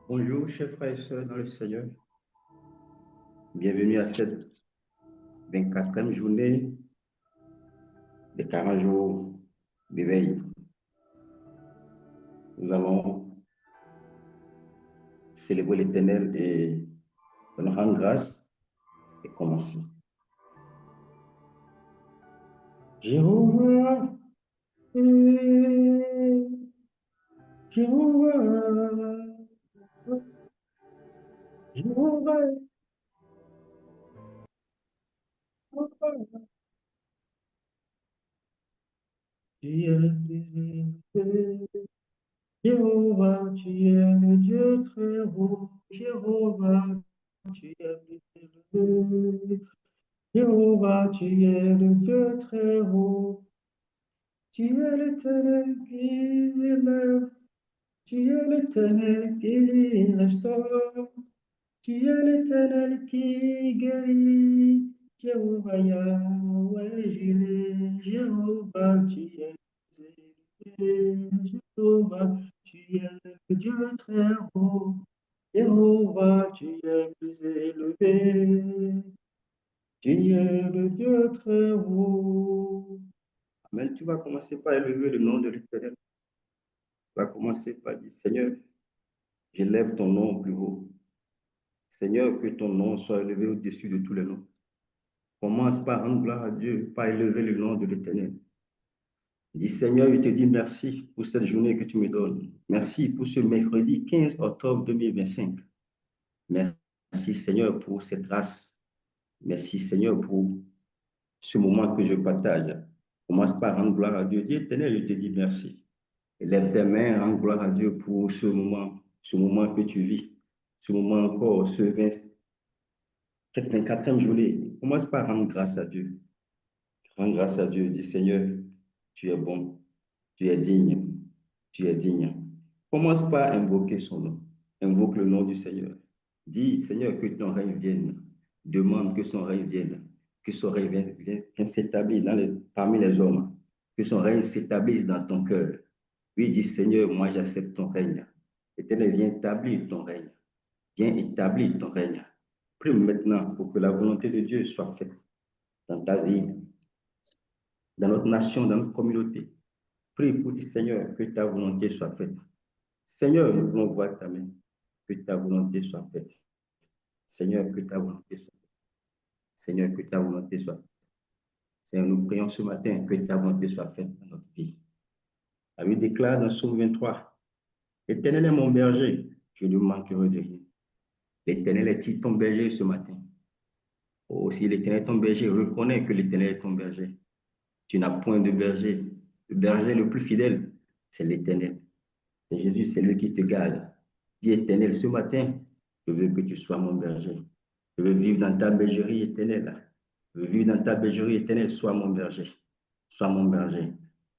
Bonjour, chers frères et sœurs dans le Seigneur. Bienvenue à cette 24e journée des 40 jours d'éveil. Nous allons célébrer l'Éternel et nous rendre grâce et commencer. Jéhovah, Jéhovah, Jéhovah, tu es élevé. Jéhovah, tu es le Dieu très haut. Jéhovah, tu es élevé. Jéhovah, tu es le Dieu très haut. Tu es l'Éternel qui élève. Tu es l'Éternel qui restaure. Tu es l'Éternel qui guérit. Jéhovah, Yahweh, Jireh. Jéhovah, tu es élevé. Jéhovah, tu es le Dieu très haut. Jéhovah, tu es plus élevé. Tu es le Dieu très haut. Amen. Tu vas commencer par élever le nom de l'Éternel. Tu vas commencer par dire, Seigneur, j'élève ton nom plus haut. Seigneur, que ton nom soit élevé au-dessus de tous les noms. Commence par rendre gloire à Dieu, par élever le nom de l'Éternel. Dis, Seigneur, je te dis merci pour cette journée que tu me donnes. Merci pour ce mercredi 15 octobre 2025. Merci, Seigneur, pour cette grâce. Merci, Seigneur, pour ce moment que je partage. Commence par rendre gloire à Dieu. Dis, Éternel, je te dis merci. Lève tes mains, rends gloire à Dieu pour ce moment que tu vis, ce moment encore, ce 24e journée. Commence par rendre grâce à Dieu. Rends grâce à Dieu. Dis, Seigneur, tu es bon, tu es digne, tu es digne. Commence par invoquer son nom. Invoque le nom du Seigneur. Dis, Seigneur, que ton règne vienne. Demande que son règne vienne. Que son règne vienne s'établisse parmi les hommes. Que son règne s'établisse dans ton cœur. Oui, dis, Seigneur, moi j'accepte ton règne. Éternel, viens établir ton règne. Viens établir ton règne. Prie maintenant pour que la volonté de Dieu soit faite dans ta vie, dans notre nation, dans notre communauté. Prie pour dire, Seigneur, que ta volonté soit faite. Seigneur, nous voulons voir ta main. Que ta volonté soit faite. Seigneur, que ta volonté soit faite. Seigneur, que ta volonté soit faite. Seigneur, nous prions ce matin que ta volonté soit faite dans notre vie. La Bible déclare dans Psaume 23, L'Éternel est mon berger, je ne manquerai de rien. L'Éternel est-il ton berger ce matin? Oh, si l'Éternel est ton berger, reconnais que l'Éternel est ton berger. Tu n'as point de berger. Le berger le plus fidèle, c'est l'Éternel. C'est Jésus, c'est lui qui te garde. Dis, Éternel, ce matin, je veux que tu sois mon berger. Je veux vivre dans ta bergerie éternelle. Je veux vivre dans ta bergerie éternelle. Sois mon berger. Sois mon berger.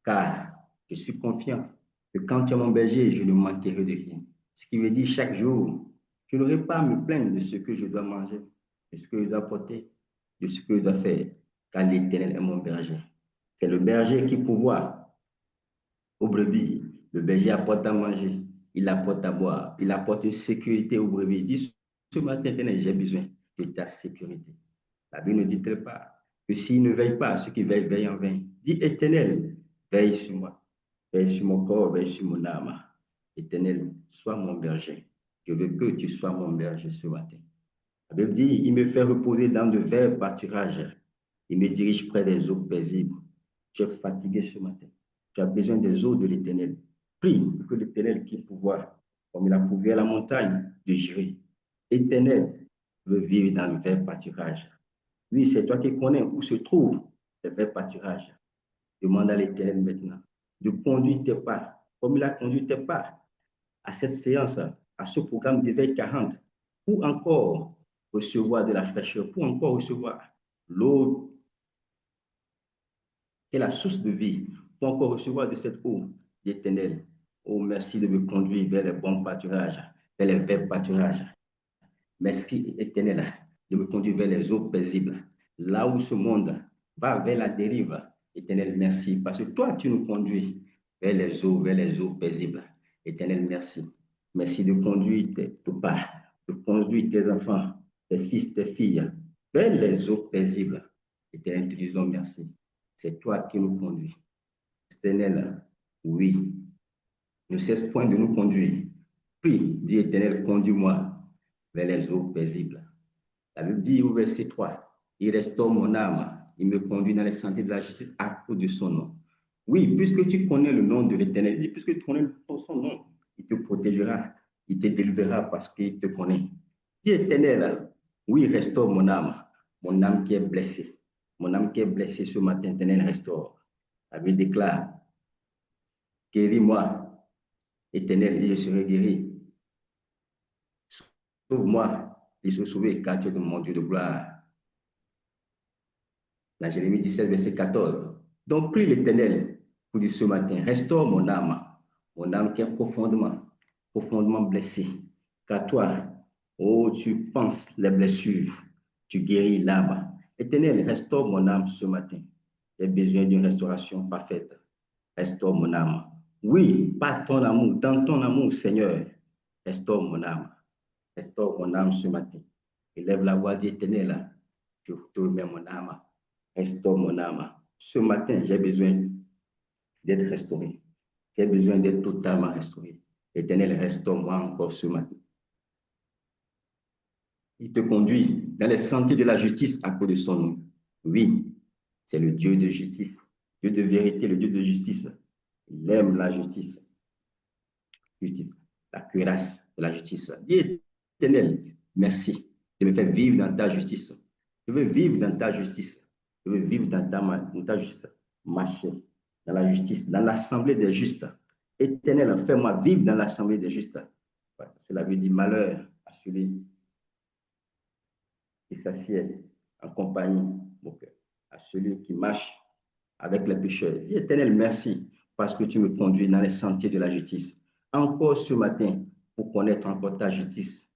Car je suis confiant que quand tu es mon berger, je ne manquerai de rien. Ce qui veut dire chaque jour, je n'aurai pas à me plaindre de ce que je dois manger, de ce que je dois porter, de ce que je dois faire. Car l'Éternel est mon berger. C'est le berger qui pourvoit aux brebis. Le berger apporte à manger, il apporte à boire, il apporte une sécurité aux brebis. Dis, ce matin, Éternel, j'ai besoin de ta sécurité. La Bible ne dit-elle pas que s'il ne veille pas, ceux qui veillent, veillent en vain. Dis, Éternel, veille sur moi, veille sur mon corps, veille sur mon âme. Éternel, sois mon berger. Je veux que tu sois mon berger ce matin. La Bible dit, il me fait reposer dans de verts pâturages. Il me dirige près des eaux paisibles. Tu es fatigué ce matin. Tu as besoin des eaux de l'Éternel. Prie que l'Éternel qui pouvoir, comme il a pourvu à la montagne de Jireh. Éternel, je veux vivre dans le vert pâturage. Oui, c'est toi qui connais où se trouve le vert pâturage. Demande à l'Éternel maintenant de conduire tes pas, comme il a conduit tes pas à cette séance, à ce programme d'éveil 40, pour encore recevoir de la fraîcheur, pour encore recevoir l'eau qui est la source de vie, pour encore recevoir de cette eau éternelle. Oh, merci de me conduire vers les bons pâturages, vers les verts pâturages. Merci, éternel, de me conduire vers les eaux paisibles. Là où ce monde va vers la dérive, éternel, merci, parce que toi, tu nous conduis vers les eaux paisibles. Éternel, merci. Merci de conduire tes pas, de conduire tes enfants, tes fils, tes filles, vers les eaux paisibles. Éternel, te disons merci. C'est toi qui nous conduis. Éternel, oui, ne cesse point de nous conduire. Prie, dis Éternel, conduis-moi vers les eaux paisibles. La Bible dit au verset 3, il restaure mon âme, il me conduit dans les sentiers de la justice à cause de son nom. Oui, puisque tu connais le nom de l'Éternel, puisque tu connais son nom, il te protégera, il te délivrera parce qu'il te connaît. Dis Éternel, oui, restaure mon âme qui est blessée. Mon âme qui est blessée ce matin, Éternel, restaure. La Bible déclare, guéris-moi, Éternel, et je serai guéri. Sauve-moi, et je serai sauvé, car tu es mon Dieu de gloire. Dans Jérémie 17, verset 14. Donc, prie l'Éternel pour dire ce matin, restaure mon âme qui est profondément, profondément blessée. Car toi, oh, tu penses les blessures, tu guéris l'âme. Éternel, restaure mon âme ce matin. J'ai besoin d'une restauration parfaite. Restaure mon âme. Oui, par ton amour, dans ton amour, Seigneur, restaure mon âme. Restaure mon âme ce matin. Élève la voix d'Éternel. Je te remets mon âme. Restaure mon âme. Ce matin, j'ai besoin d'être restauré. J'ai besoin d'être totalement restauré. Éternel, restaure-moi encore ce matin. Il te conduit dans les sentiers de la justice à cause de son nom. Oui, c'est le Dieu de justice, Dieu de vérité, le Dieu de justice. Il aime la justice. Justice, la cuirasse de la justice. Dis, Éternel, merci de me faire vivre dans ta justice. Je veux vivre dans ta justice. Je veux vivre dans ta justice. Marcher dans la justice, dans l'assemblée des justes. Éternel, fais-moi vivre dans l'assemblée des justes. Cela veut dire malheur à celui qui s'assied en compagnie, mon cœur, à celui qui marche avec les pécheurs. Dis, Éternel, merci parce que tu me conduis dans les sentiers de la justice. Encore ce matin, pour connaître encore ta justice,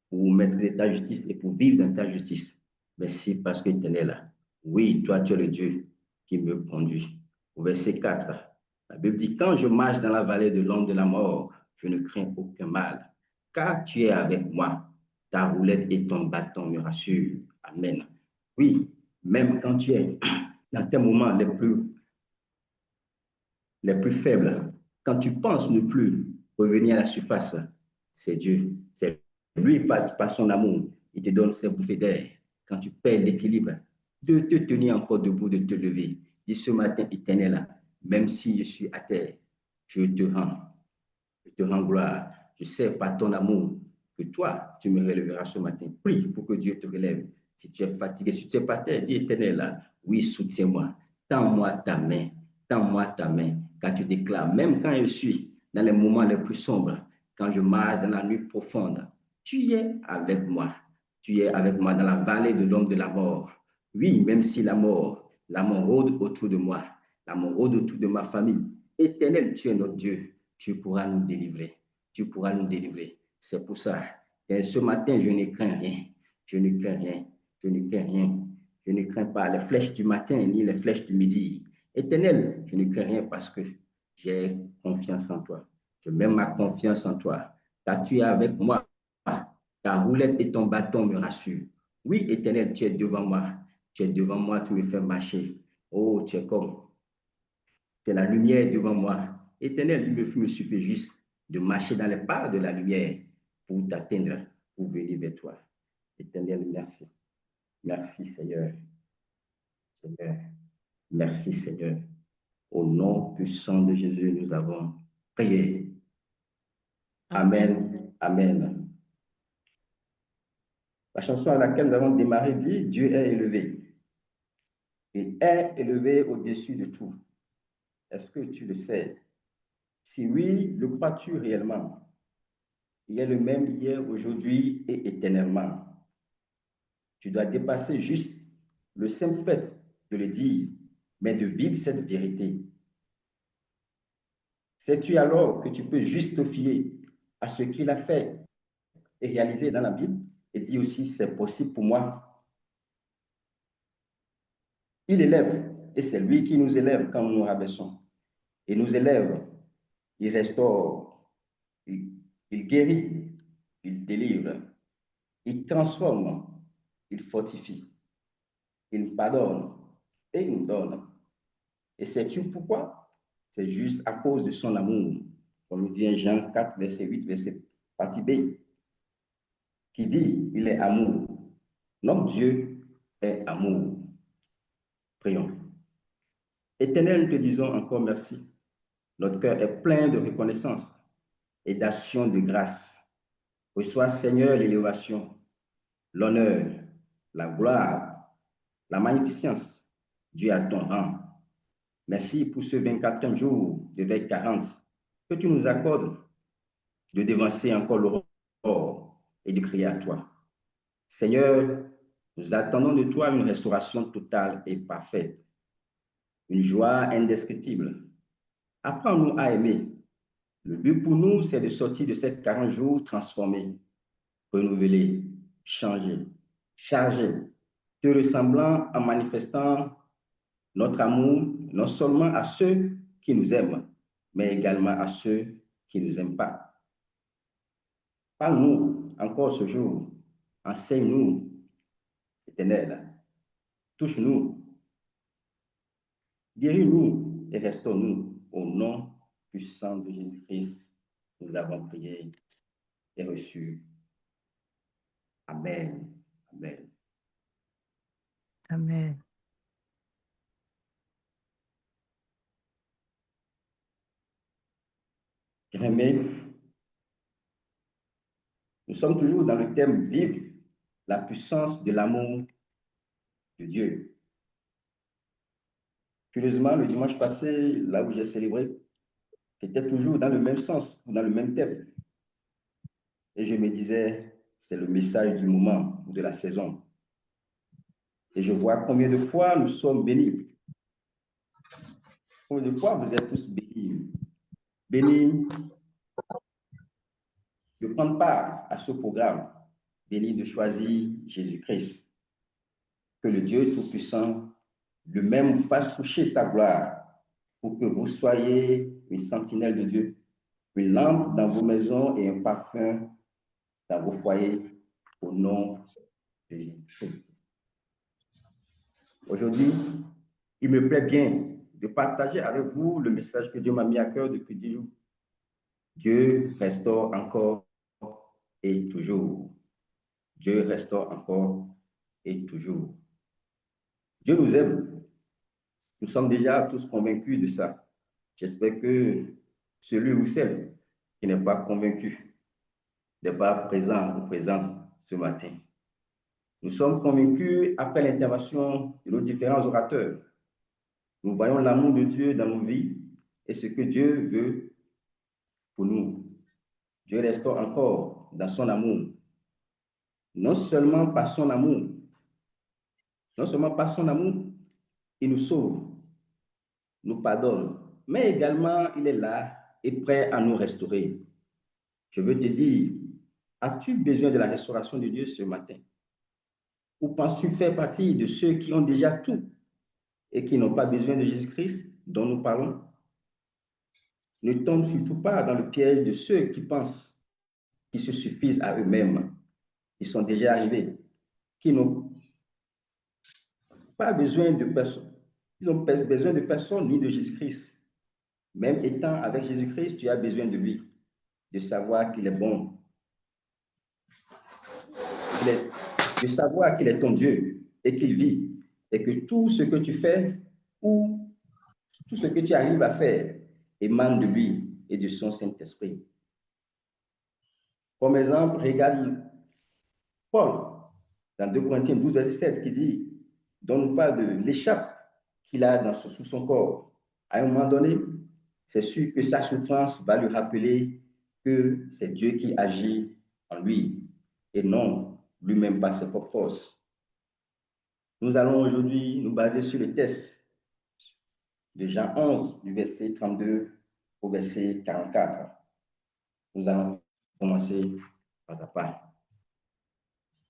pour maîtriser ta justice et pour vivre dans ta justice. Merci parce que Éternel, oui, toi, tu es le Dieu qui me conduit. Au verset 4, la Bible dit, quand je marche dans la vallée de l'ombre de la mort, je ne crains aucun mal, car tu es avec moi. Ta roulette et ton bâton me rassurent. Amen. Oui, même quand tu es dans tes moments les plus faibles, quand tu penses ne plus revenir à la surface, c'est Dieu. C'est lui, par son amour, il te donne ses bouffées d'air. Quand tu perds l'équilibre, de te tenir encore debout, de te lever. Dis ce matin, Éternel, même si je suis à terre, je te rends gloire. Je sais par ton amour que toi, tu me relèveras ce matin. Prie pour que Dieu te relève. Si tu es fatigué, si tu es par terre, dis Éternel, oui, soutiens-moi. Tends-moi ta main. Tends-moi ta main. Car tu déclares, même quand je suis dans les moments les plus sombres, quand je marche dans la nuit profonde, tu es avec moi. Tu es avec moi dans la vallée de l'ombre de la mort. Oui, même si la mort rôde autour de moi, la mort rôde autour de ma famille. Éternel, tu es notre Dieu. Tu pourras nous délivrer. Tu pourras nous délivrer. C'est pour ça. Et ce matin, je ne crains rien. Je ne crains rien. Je ne crains rien. Je ne crains pas les flèches du matin ni les flèches du midi. Éternel, je ne crains rien parce que j'ai confiance en toi. Je mets ma confiance en toi. Car tu es avec moi. Ta roulette et ton bâton me rassurent. Oui, Éternel, tu es devant moi. Tu es devant moi, tu me fais marcher. Oh, tu es comme. Tu es la lumière devant moi. Éternel, il me suffit juste de marcher dans les pas de la lumière pour t'atteindre, pour venir vers toi. Éternel, merci. Merci, Seigneur. Seigneur. Merci, Seigneur. Au nom puissant de Jésus, nous avons prié. Amen. Amen. La chanson à laquelle nous avons démarré dit, Dieu est élevé. Il est élevé au-dessus de tout. Est-ce que tu le sais? Si oui, le crois-tu réellement? Il est le même hier, aujourd'hui et éternellement. Tu dois dépasser juste le simple fait de le dire, mais de vivre cette vérité. Sais-tu alors que tu peux justifier à ce qu'il a fait et réalisé dans la Bible et dire aussi c'est possible pour moi? Il élève et c'est lui qui nous élève quand nous rabaissons. Il nous élève, il restaure, Il guérit, il délivre, il transforme, il fortifie, il pardonne et il nous donne. Et sais-tu pourquoi? C'est juste à cause de son amour. Comme dit Jean 4, verset 8, verset partie B, qui dit, il est amour. Notre Dieu est amour. Prions. Éternel, nous te disons encore merci. Notre cœur est plein de reconnaissance et d'action de grâce. Reçois, Seigneur, l'élévation, l'honneur, la gloire, la magnificence, Dieu à ton rang. Merci pour ce 24e jour de veille 40 que tu nous accordes de dévancer encore l'aurore et de crier à toi. Seigneur, nous attendons de toi une restauration totale et parfaite, une joie indescriptible. Apprends-nous à aimer. Le but pour nous, c'est de sortir de ces 40 jours transformés, renouvelés, changés, chargés, te ressemblant en manifestant notre amour non seulement à ceux qui nous aiment, mais également à ceux qui ne nous aiment pas. Parle-nous encore ce jour. Enseigne-nous, Éternel. Touche-nous. Guéris-nous et restaure-nous. Au nom puissant de Jésus-Christ, nous avons prié et reçu. Amen. Amen. Amen. Bien-aimés, nous sommes toujours dans le thème vivre la puissance de l'amour de Dieu. Curieusement, le dimanche passé, là où j'ai célébré, c'était toujours dans le même sens, dans le même thème. Et je me disais, c'est le message du moment ou de la saison. Et je vois combien de fois nous sommes bénis. Combien de fois vous êtes tous bénis. Bénis de prendre part à ce programme. Bénis de choisir Jésus-Christ. Que le Dieu Tout-Puissant lui-même vous fasse toucher sa gloire pour que vous soyez une sentinelle de Dieu, une lampe dans vos maisons et un parfum dans vos foyers au nom de Jésus-Christ. Aujourd'hui, il me plaît bien de partager avec vous le message que Dieu m'a mis à cœur depuis 10 jours. Dieu restaure encore et toujours. Dieu restaure encore et toujours. Dieu nous aime. Nous sommes déjà tous convaincus de ça. J'espère que celui ou celle qui n'est pas convaincu n'est pas présent ou présente ce matin. Nous sommes convaincus après l'intervention de nos différents orateurs. Nous voyons l'amour de Dieu dans nos vies et ce que Dieu veut pour nous. Dieu restaure encore dans son amour. Non seulement par son amour, il nous sauve, nous pardonne, mais également il est là et prêt à nous restaurer. Je veux te dire, as-tu besoin de la restauration de Dieu ce matin? Ou penses-tu faire partie de ceux qui ont déjà tout et qui n'ont pas besoin de Jésus-Christ dont nous parlons? Ne tombe surtout pas dans le piège de ceux qui pensent qu'ils se suffisent à eux-mêmes. Ils sont déjà arrivés, qui n'ont pas besoin de personne. Ils n'ont pas besoin de personne ni de Jésus-Christ. Même étant avec Jésus-Christ, tu as besoin de lui, de savoir qu'il est bon, de savoir qu'il est ton Dieu et qu'il vit, et que tout ce que tu fais ou tout ce que tu arrives à faire émane de lui et de son Saint-Esprit. Comme exemple, regarde Paul dans 2 Corinthiens 12, verset 7, qui dit, dont nous parle de l'échappe qu'il a sous son corps. À un moment donné, c'est sûr que sa souffrance va lui rappeler que c'est Dieu qui agit en lui et non lui-même par ses propres forces. Nous allons aujourd'hui nous baser sur le texte de Jean 11, du verset 32 au verset 44. Nous allons commencer pas à pas.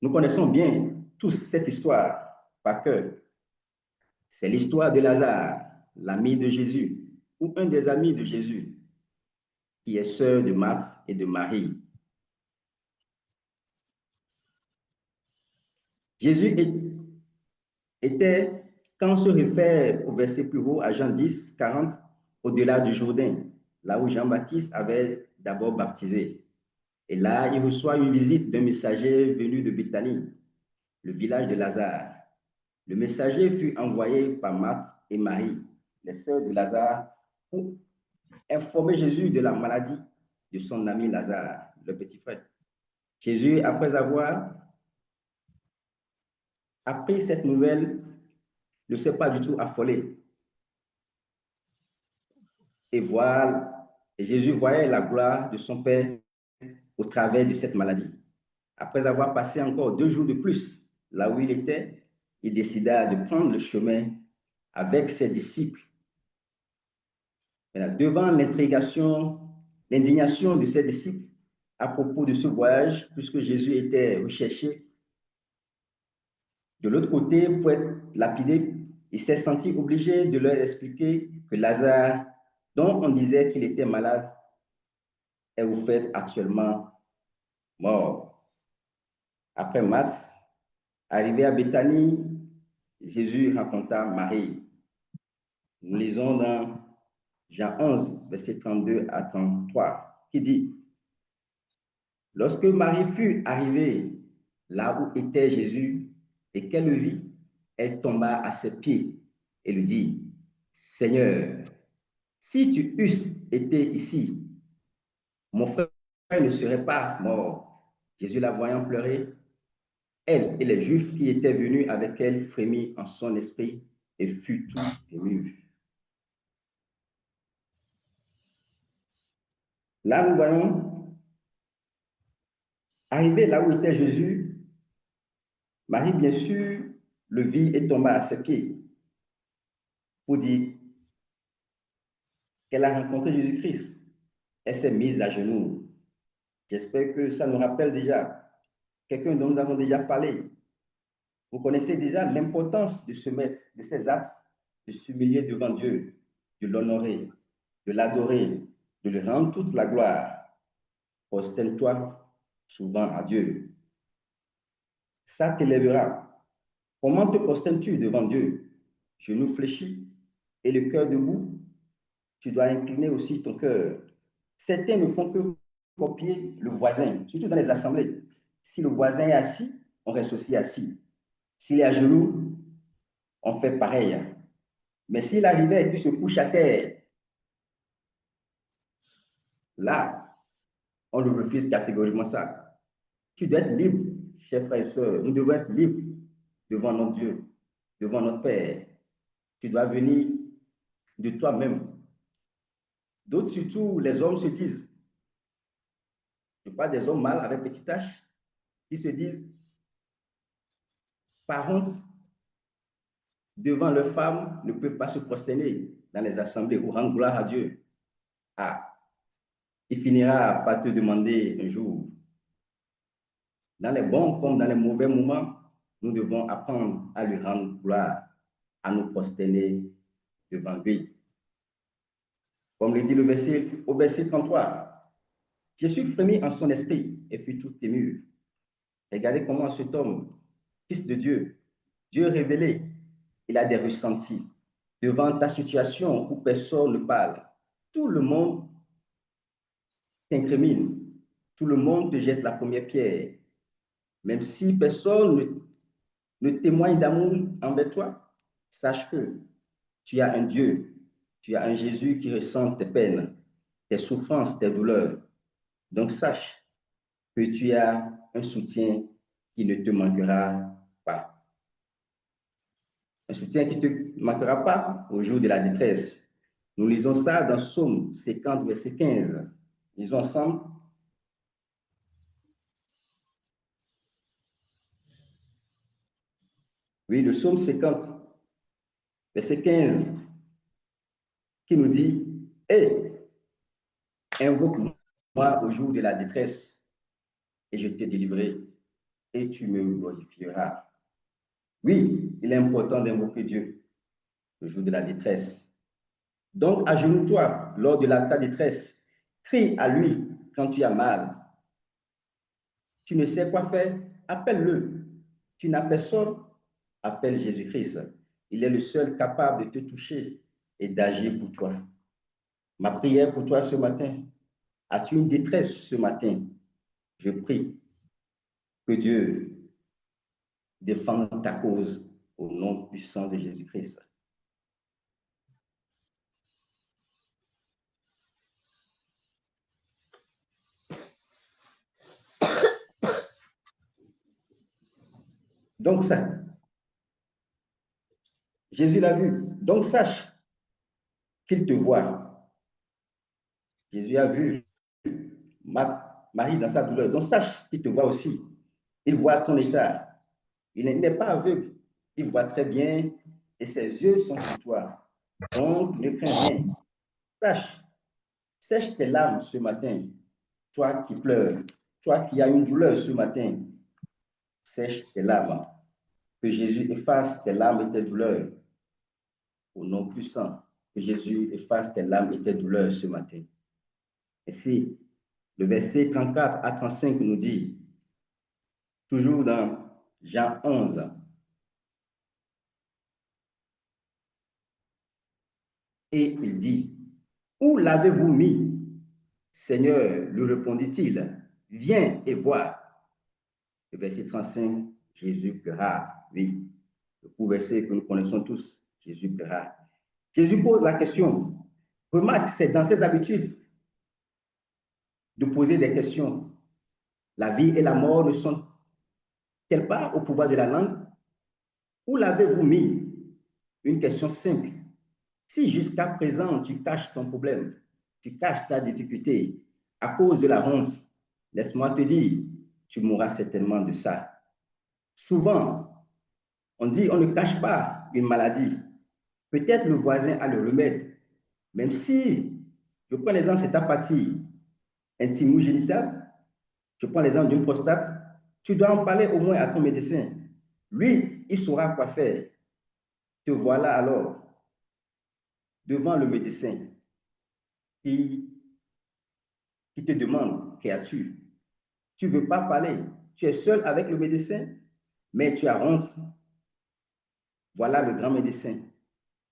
Nous connaissons bien tous cette histoire par cœur. C'est l'histoire de Lazare, l'ami de Jésus, ou un des amis de Jésus, qui est sœur de Marthe et de Marie, Jésus était, quand on se réfère au verset plus haut, à Jean 10, 40, au-delà du Jourdain, là où Jean-Baptiste avait d'abord baptisé. Et là, il reçoit une visite d'un messager venu de Béthanie, le village de Lazare. Le messager fut envoyé par Marthe et Marie, les sœurs de Lazare, pour informer Jésus de la maladie de son ami Lazare, le petit frère. Jésus, après avoir appris cette nouvelle, ne s'est pas du tout affolé. Et voilà, et Jésus voyait la gloire de son Père au travers de cette maladie. Après avoir passé encore 2 jours de plus là où il était, il décida de prendre le chemin avec ses disciples. Devant l'indignation de ses disciples à propos de ce voyage, puisque Jésus était recherché de l'autre côté pour être lapidé, il s'est senti obligé de leur expliquer que Lazare, dont on disait qu'il était malade, est au fait actuellement mort. Après Matthe, arrivé à Béthanie, Jésus rencontra Marie. Nous lisons dans Jean 11, verset 32 à 33, qui dit: Lorsque Marie fut arrivée là où était Jésus et qu'elle le vit, elle tomba à ses pieds et lui dit: Seigneur, si tu eusses été ici, mon frère ne serait pas mort. Jésus, la voyant pleurer, elle et les Juifs qui étaient venus avec elle frémit en son esprit et fut tout ému. Là, nous voyons, arrivé là où était Jésus, Marie, bien sûr, le vit et tomba à ses pieds pour dire qu'elle a rencontré Jésus-Christ. Elle s'est mise à genoux. J'espère que ça nous rappelle déjà quelqu'un dont nous avons déjà parlé. Vous connaissez déjà l'importance de se mettre, de ces actes, de s'humilier devant Dieu, de l'honorer, de l'adorer, de lui rendre toute la gloire. Prosterne-toi souvent à Dieu. Ça t'élèvera. Comment te prosternes-tu devant Dieu? Genoux fléchis et le cœur debout. Tu dois incliner aussi ton cœur. Certains ne font que copier le voisin, surtout dans les assemblées. Si le voisin est assis, on reste aussi assis. S'il est à genoux, on fait pareil. Mais s'il arrivait et qu'il se couche à terre, là, on le refuse catégoriquement ça. Tu dois être libre, chers frères et sœurs. Nous devons être libres devant notre Dieu, devant notre Père. Tu dois venir de toi-même. D'autres, surtout les hommes, se disent, je parle des hommes mâles avec petit h, qui se disent, par honte, devant leurs femmes, ne peuvent pas se prosterner dans les assemblées ou rendre gloire à Dieu. Ah, il finira par te demander un jour, dans les bons comme dans les mauvais moments, nous devons apprendre à lui rendre gloire, à nous prosterner devant lui. Comme le dit le verset, au verset 33, Jésus frémit en son esprit et fut tout ému. Regardez comment cet homme, fils de Dieu, Dieu révélé, il a des ressentis. Devant ta situation où personne ne parle, tout le monde t'incrimine, tout le monde te jette la première pierre. Même si personne ne témoigne d'amour envers toi, sache que tu as un Dieu, tu as un Jésus qui ressent tes peines, tes souffrances, tes douleurs. Donc sache que tu as un soutien qui ne te manquera pas. Un soutien qui ne te manquera pas au jour de la détresse. Nous lisons ça dans Psaume 50, verset 15. Lisons ensemble. Oui, le Psaume 50, verset 15, qui nous dit: Hé, invoque-moi au jour de la détresse, et je te délivrerai, et tu me glorifieras. Oui, il est important d'invoquer Dieu le jour de la détresse. Donc, agenouille-toi lors de ta détresse. Crie à lui quand tu as mal. Tu ne sais quoi faire, appelle-le. Tu n'as personne, appelle Jésus-Christ. Il est le seul capable de te toucher et d'agir pour toi. Ma prière pour toi ce matin, as-tu une détresse ce matin? Je prie que Dieu défende ta cause au nom puissant de Jésus-Christ. Donc ça, Jésus l'a vu. Donc sache qu'il te voit. Jésus a vu Marie dans sa douleur. Donc sache qu'il te voit aussi. Il voit ton état. Il n'est pas aveugle. Il voit très bien et ses yeux sont sur toi. Donc ne crains rien. Sache, sèche tes larmes ce matin. Toi qui pleures, toi qui as une douleur ce matin, sèche tes larmes. Que Jésus efface tes larmes et tes douleurs. Au nom puissant, que Jésus efface tes larmes et tes douleurs ce matin. Ainsi, le verset 34 à 35 nous dit, toujours dans Jean 11, et il dit, où l'avez-vous mis? Seigneur, lui répondit-il, viens et vois. Le verset 35, Jésus pleura. Oui, le court verset que nous connaissons tous, Jésus pleura. Jésus pose la question. Remarque, c'est dans ses habitudes de poser des questions. La vie et la mort ne sont-elles pas au pouvoir de la langue? Où l'avez-vous mis? Une question simple. Si jusqu'à présent tu caches ton problème, tu caches ta difficulté à cause de la honte, laisse-moi te dire, tu mourras certainement de ça. Souvent, on dit on ne cache pas une maladie. Peut-être le voisin a le remède, même si, je prends l'exemple de cette apathie intime ou génitale, je prends l'exemple d'une prostate, tu dois en parler au moins à ton médecin. Lui, il saura quoi faire. Te voilà alors devant le médecin qui, qui te demande, qu'as-tu? Tu ne veux pas parler. Tu es seul avec le médecin, mais tu as honte. Voilà le grand médecin,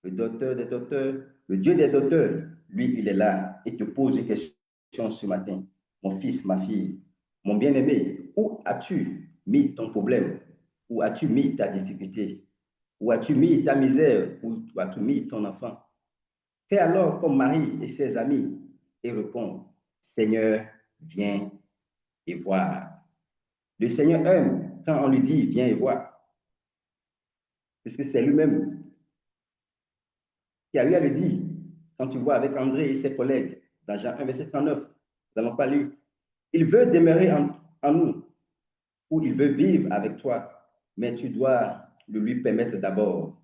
le docteur des docteurs, le Dieu des docteurs. Lui, il est là et te pose une question ce matin. Mon fils, ma fille, mon bien-aimé, où as-tu mis ton problème? Où as-tu mis ta difficulté? Où as-tu mis ta misère? Où as-tu mis ton enfant? Fais alors comme Marie et ses amis et réponds, Seigneur, viens et vois. Le Seigneur aime quand on lui dit, viens et vois. Parce que c'est lui-même qui a eu à le dire. Quand tu vois avec André et ses collègues, dans Jean 1, verset 39, nous n'allons pas lire. Il veut demeurer en nous, ou il veut vivre avec toi, mais tu dois le lui permettre d'abord.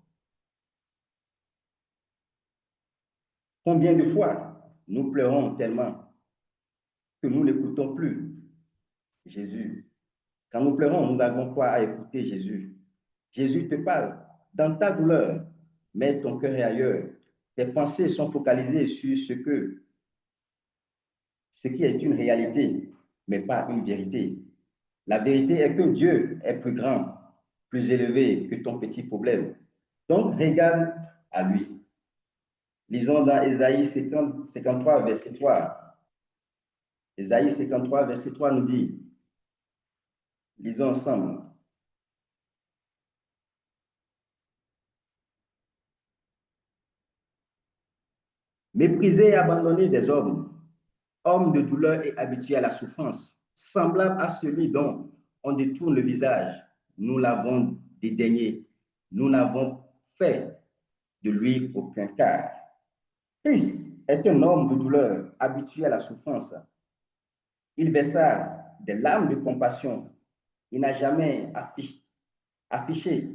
Combien de fois nous pleurons tellement que nous n'écoutons plus Jésus? Quand nous pleurons, nous n'avons pas à écouter Jésus. Jésus te parle dans ta douleur, mais ton cœur est ailleurs. Tes pensées sont focalisées sur ce qui est une réalité, mais pas une vérité. La vérité est que Dieu est plus grand, plus élevé que ton petit problème. Donc, regarde à lui. Lisons dans Ésaïe 53, verset 3. Ésaïe 53, verset 3 nous dit, lisons ensemble. Méprisé et abandonné des hommes, homme de douleur et habitué à la souffrance, semblable à celui dont on détourne le visage, nous l'avons dédaigné, nous n'avons fait de lui aucun cas. Christ est un homme de douleur, habitué à la souffrance. Il versa des larmes de compassion. Il n'a jamais affiché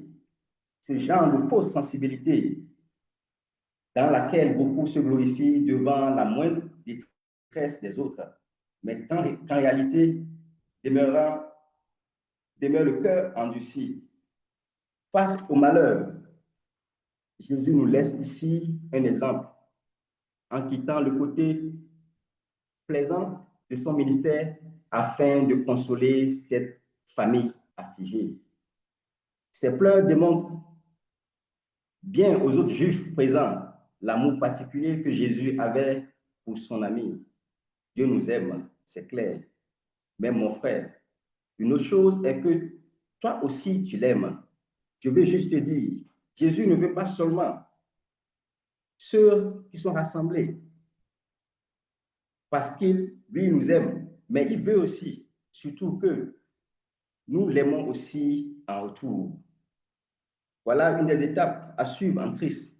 ce genre de fausse sensibilité dans laquelle beaucoup se glorifient devant la moindre détresse des autres, mais qu'en réalité demeure le cœur endurci. Face au malheur, Jésus nous laisse ici un exemple en quittant le côté plaisant de son ministère afin de consoler cette famille affligée. Ces pleurs démontrent bien aux autres juifs présents l'amour particulier que Jésus avait pour son ami. Dieu nous aime, c'est clair. Mais mon frère, une autre chose est que toi aussi, tu l'aimes. Je veux juste te dire, Jésus ne veut pas seulement ceux qui sont rassemblés parce qu'il, lui, nous aime, mais il veut aussi, surtout que nous l'aimons aussi en retour. Voilà une des étapes à suivre en Christ.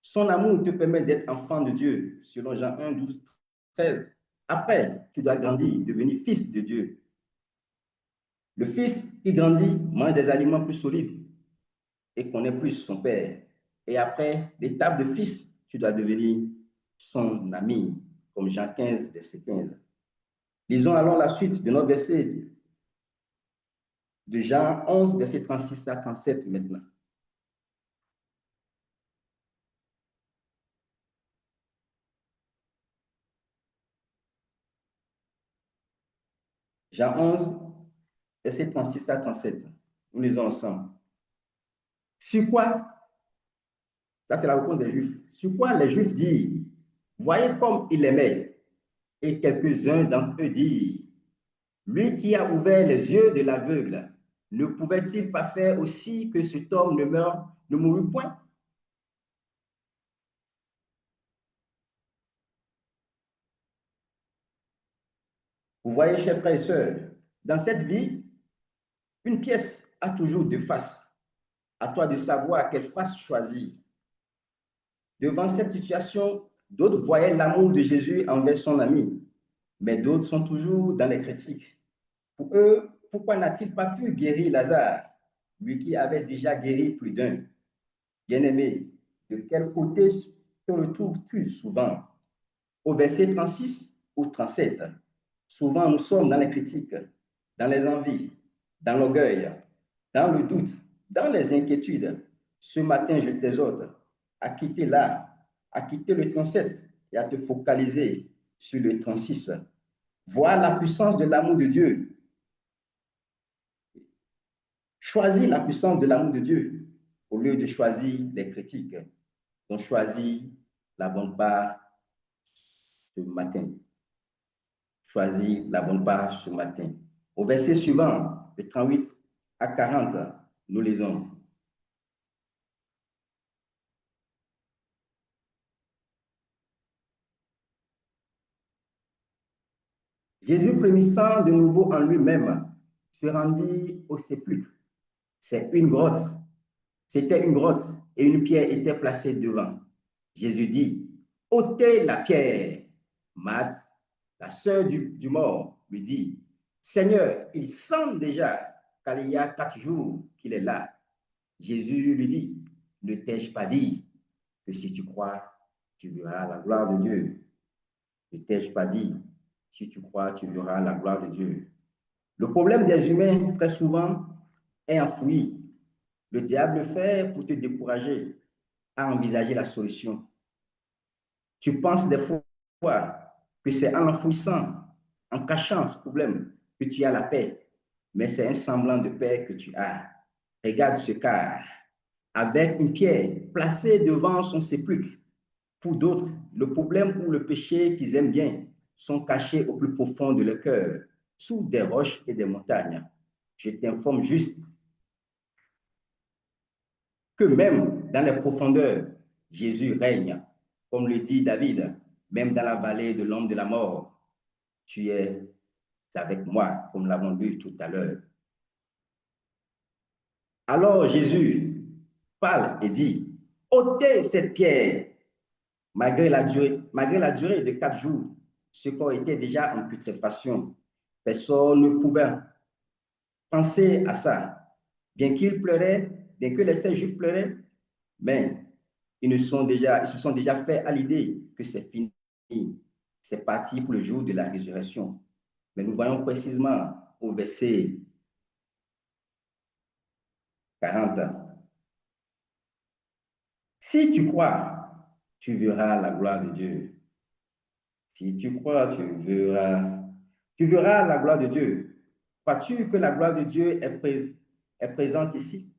Son amour te permet d'être enfant de Dieu, selon Jean 1, 12, 13. Après, tu dois grandir, devenir fils de Dieu. Le fils qui grandit mange des aliments plus solides et connaît plus son père. Et après l'étape de fils, tu dois devenir son ami, comme Jean 15, verset 15. Lisons alors la suite de notre verset de Jean 11, verset 36 à 37 maintenant. Jean 11, verset 36 à 37. Nous lisons ensemble. Sur quoi, ça c'est la réponse des Juifs, sur quoi les Juifs disent, voyez comme il aimait. Et quelques-uns d'entre eux disent, lui qui a ouvert les yeux de l'aveugle, ne pouvait-il pas faire aussi que cet homme ne mourut point? Vous voyez, chers frères et sœurs, dans cette vie, une pièce a toujours deux faces. À toi de savoir quelle face choisir. Devant cette situation, d'autres voyaient l'amour de Jésus envers son ami, mais d'autres sont toujours dans les critiques. Pour eux, pourquoi n'a-t-il pas pu guérir Lazare, lui qui avait déjà guéri plus d'un? Bien-aimé, de quel côté te retrouves-tu souvent? Au verset 36 ou 37, souvent nous sommes dans les critiques, dans les envies, dans l'orgueil, dans le doute, dans les inquiétudes. Ce matin, je t'exhorte à quitter là, à quitter le 37 et à te focaliser sur le 36. Voir la puissance de l'amour de Dieu. Choisis la puissance de l'amour de Dieu au lieu de choisir les critiques. Donc, choisis la bonne part ce matin. Choisis la bonne part ce matin. Au verset suivant, de 38 à 40, nous lisons. Jésus, frémissant de nouveau en lui-même, se rendit au sépulcre. C'est une grotte. C'était une grotte et une pierre était placée devant. Jésus dit, ôtez la pierre. Marthe, la sœur du mort, lui dit, Seigneur, il semble déjà qu'il y a 4 jours qu'il est là. Jésus lui dit, ne t'ai-je pas dit que si tu crois, tu verras la gloire de Dieu? Ne t'ai-je pas dit, si tu crois, tu verras la gloire de Dieu? Le problème des humains, très souvent, est enfoui. Le diable le fait pour te décourager à envisager la solution. Tu penses des fois que c'est en enfouissant, en cachant ce problème, que tu as la paix, mais c'est un semblant de paix que tu as. Regarde ce cas, avec une pierre placée devant son sépulcre. Pour d'autres, le problème ou le péché qu'ils aiment bien sont cachés au plus profond de leur cœur, sous des roches et des montagnes. Je t'informe juste que même dans les profondeurs, Jésus règne. Comme le dit David, même dans la vallée de l'ombre de la mort, tu es avec moi, comme l'avons lu tout à l'heure. Alors Jésus parle et dit, ôtez cette pierre, malgré la durée de 4 jours, ce corps était déjà en putréfaction. Personne ne pouvait penser à ça. Bien qu'ils pleuraient, bien que les Juifs pleuraient, mais ils se sont déjà fait à l'idée que c'est fini. C'est parti pour le jour de la résurrection. Mais nous voyons précisément au verset 40. Si tu crois, tu verras la gloire de Dieu. Si tu crois, tu verras la gloire de Dieu. Crois-tu que la gloire de Dieu est présente ici?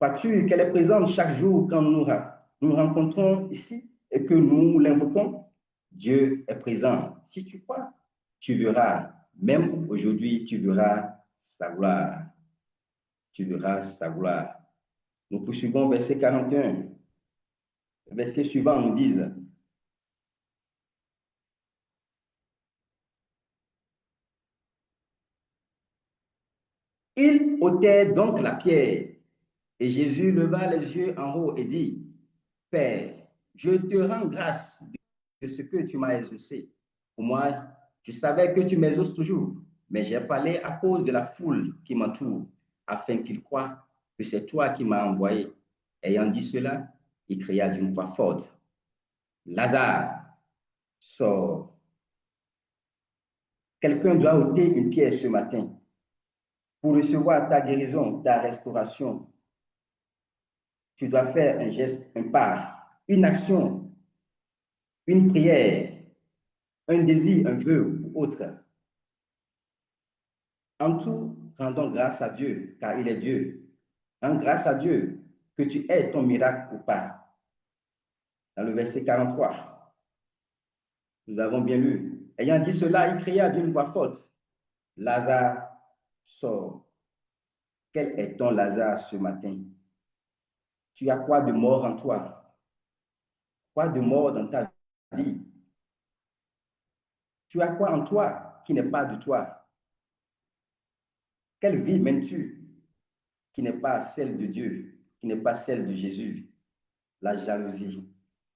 Crois-tu qu'elle est présente chaque jour quand nous rencontrons ici et que nous l'invoquons? Dieu est présent. Si tu crois, tu verras. Même aujourd'hui, tu verras sa gloire. Tu verras sa gloire. Nous poursuivons verset 41. Verset suivant nous dit, il ôtait donc la pierre et Jésus leva les yeux en haut et dit, Père, je te rends grâce de ce que tu m'as exaucé. Pour moi, je savais que tu m'exauces toujours, mais j'ai parlé à cause de la foule qui m'entoure, afin qu'ils croient que c'est toi qui m'as envoyé. Ayant dit cela, il cria d'une voix forte, Lazare, sors. Quelqu'un doit ôter une pierre ce matin pour recevoir ta guérison, ta restauration. Tu dois faire un geste, un pas, une action, une prière, un désir, un vœu ou autre. En tout, rendons grâce à Dieu, car il est Dieu. Rends grâce à Dieu que tu aies ton miracle ou pas. Dans le verset 43, nous avons bien lu. Ayant dit cela, il cria d'une voix forte, Lazare, sors. Quel est ton Lazare ce matin? Tu as quoi de mort en toi? Quoi de mort dans ta vie? Tu as quoi en toi qui n'est pas de toi? Quelle vie mènes-tu qui n'est pas celle de Dieu, qui n'est pas celle de Jésus? La jalousie,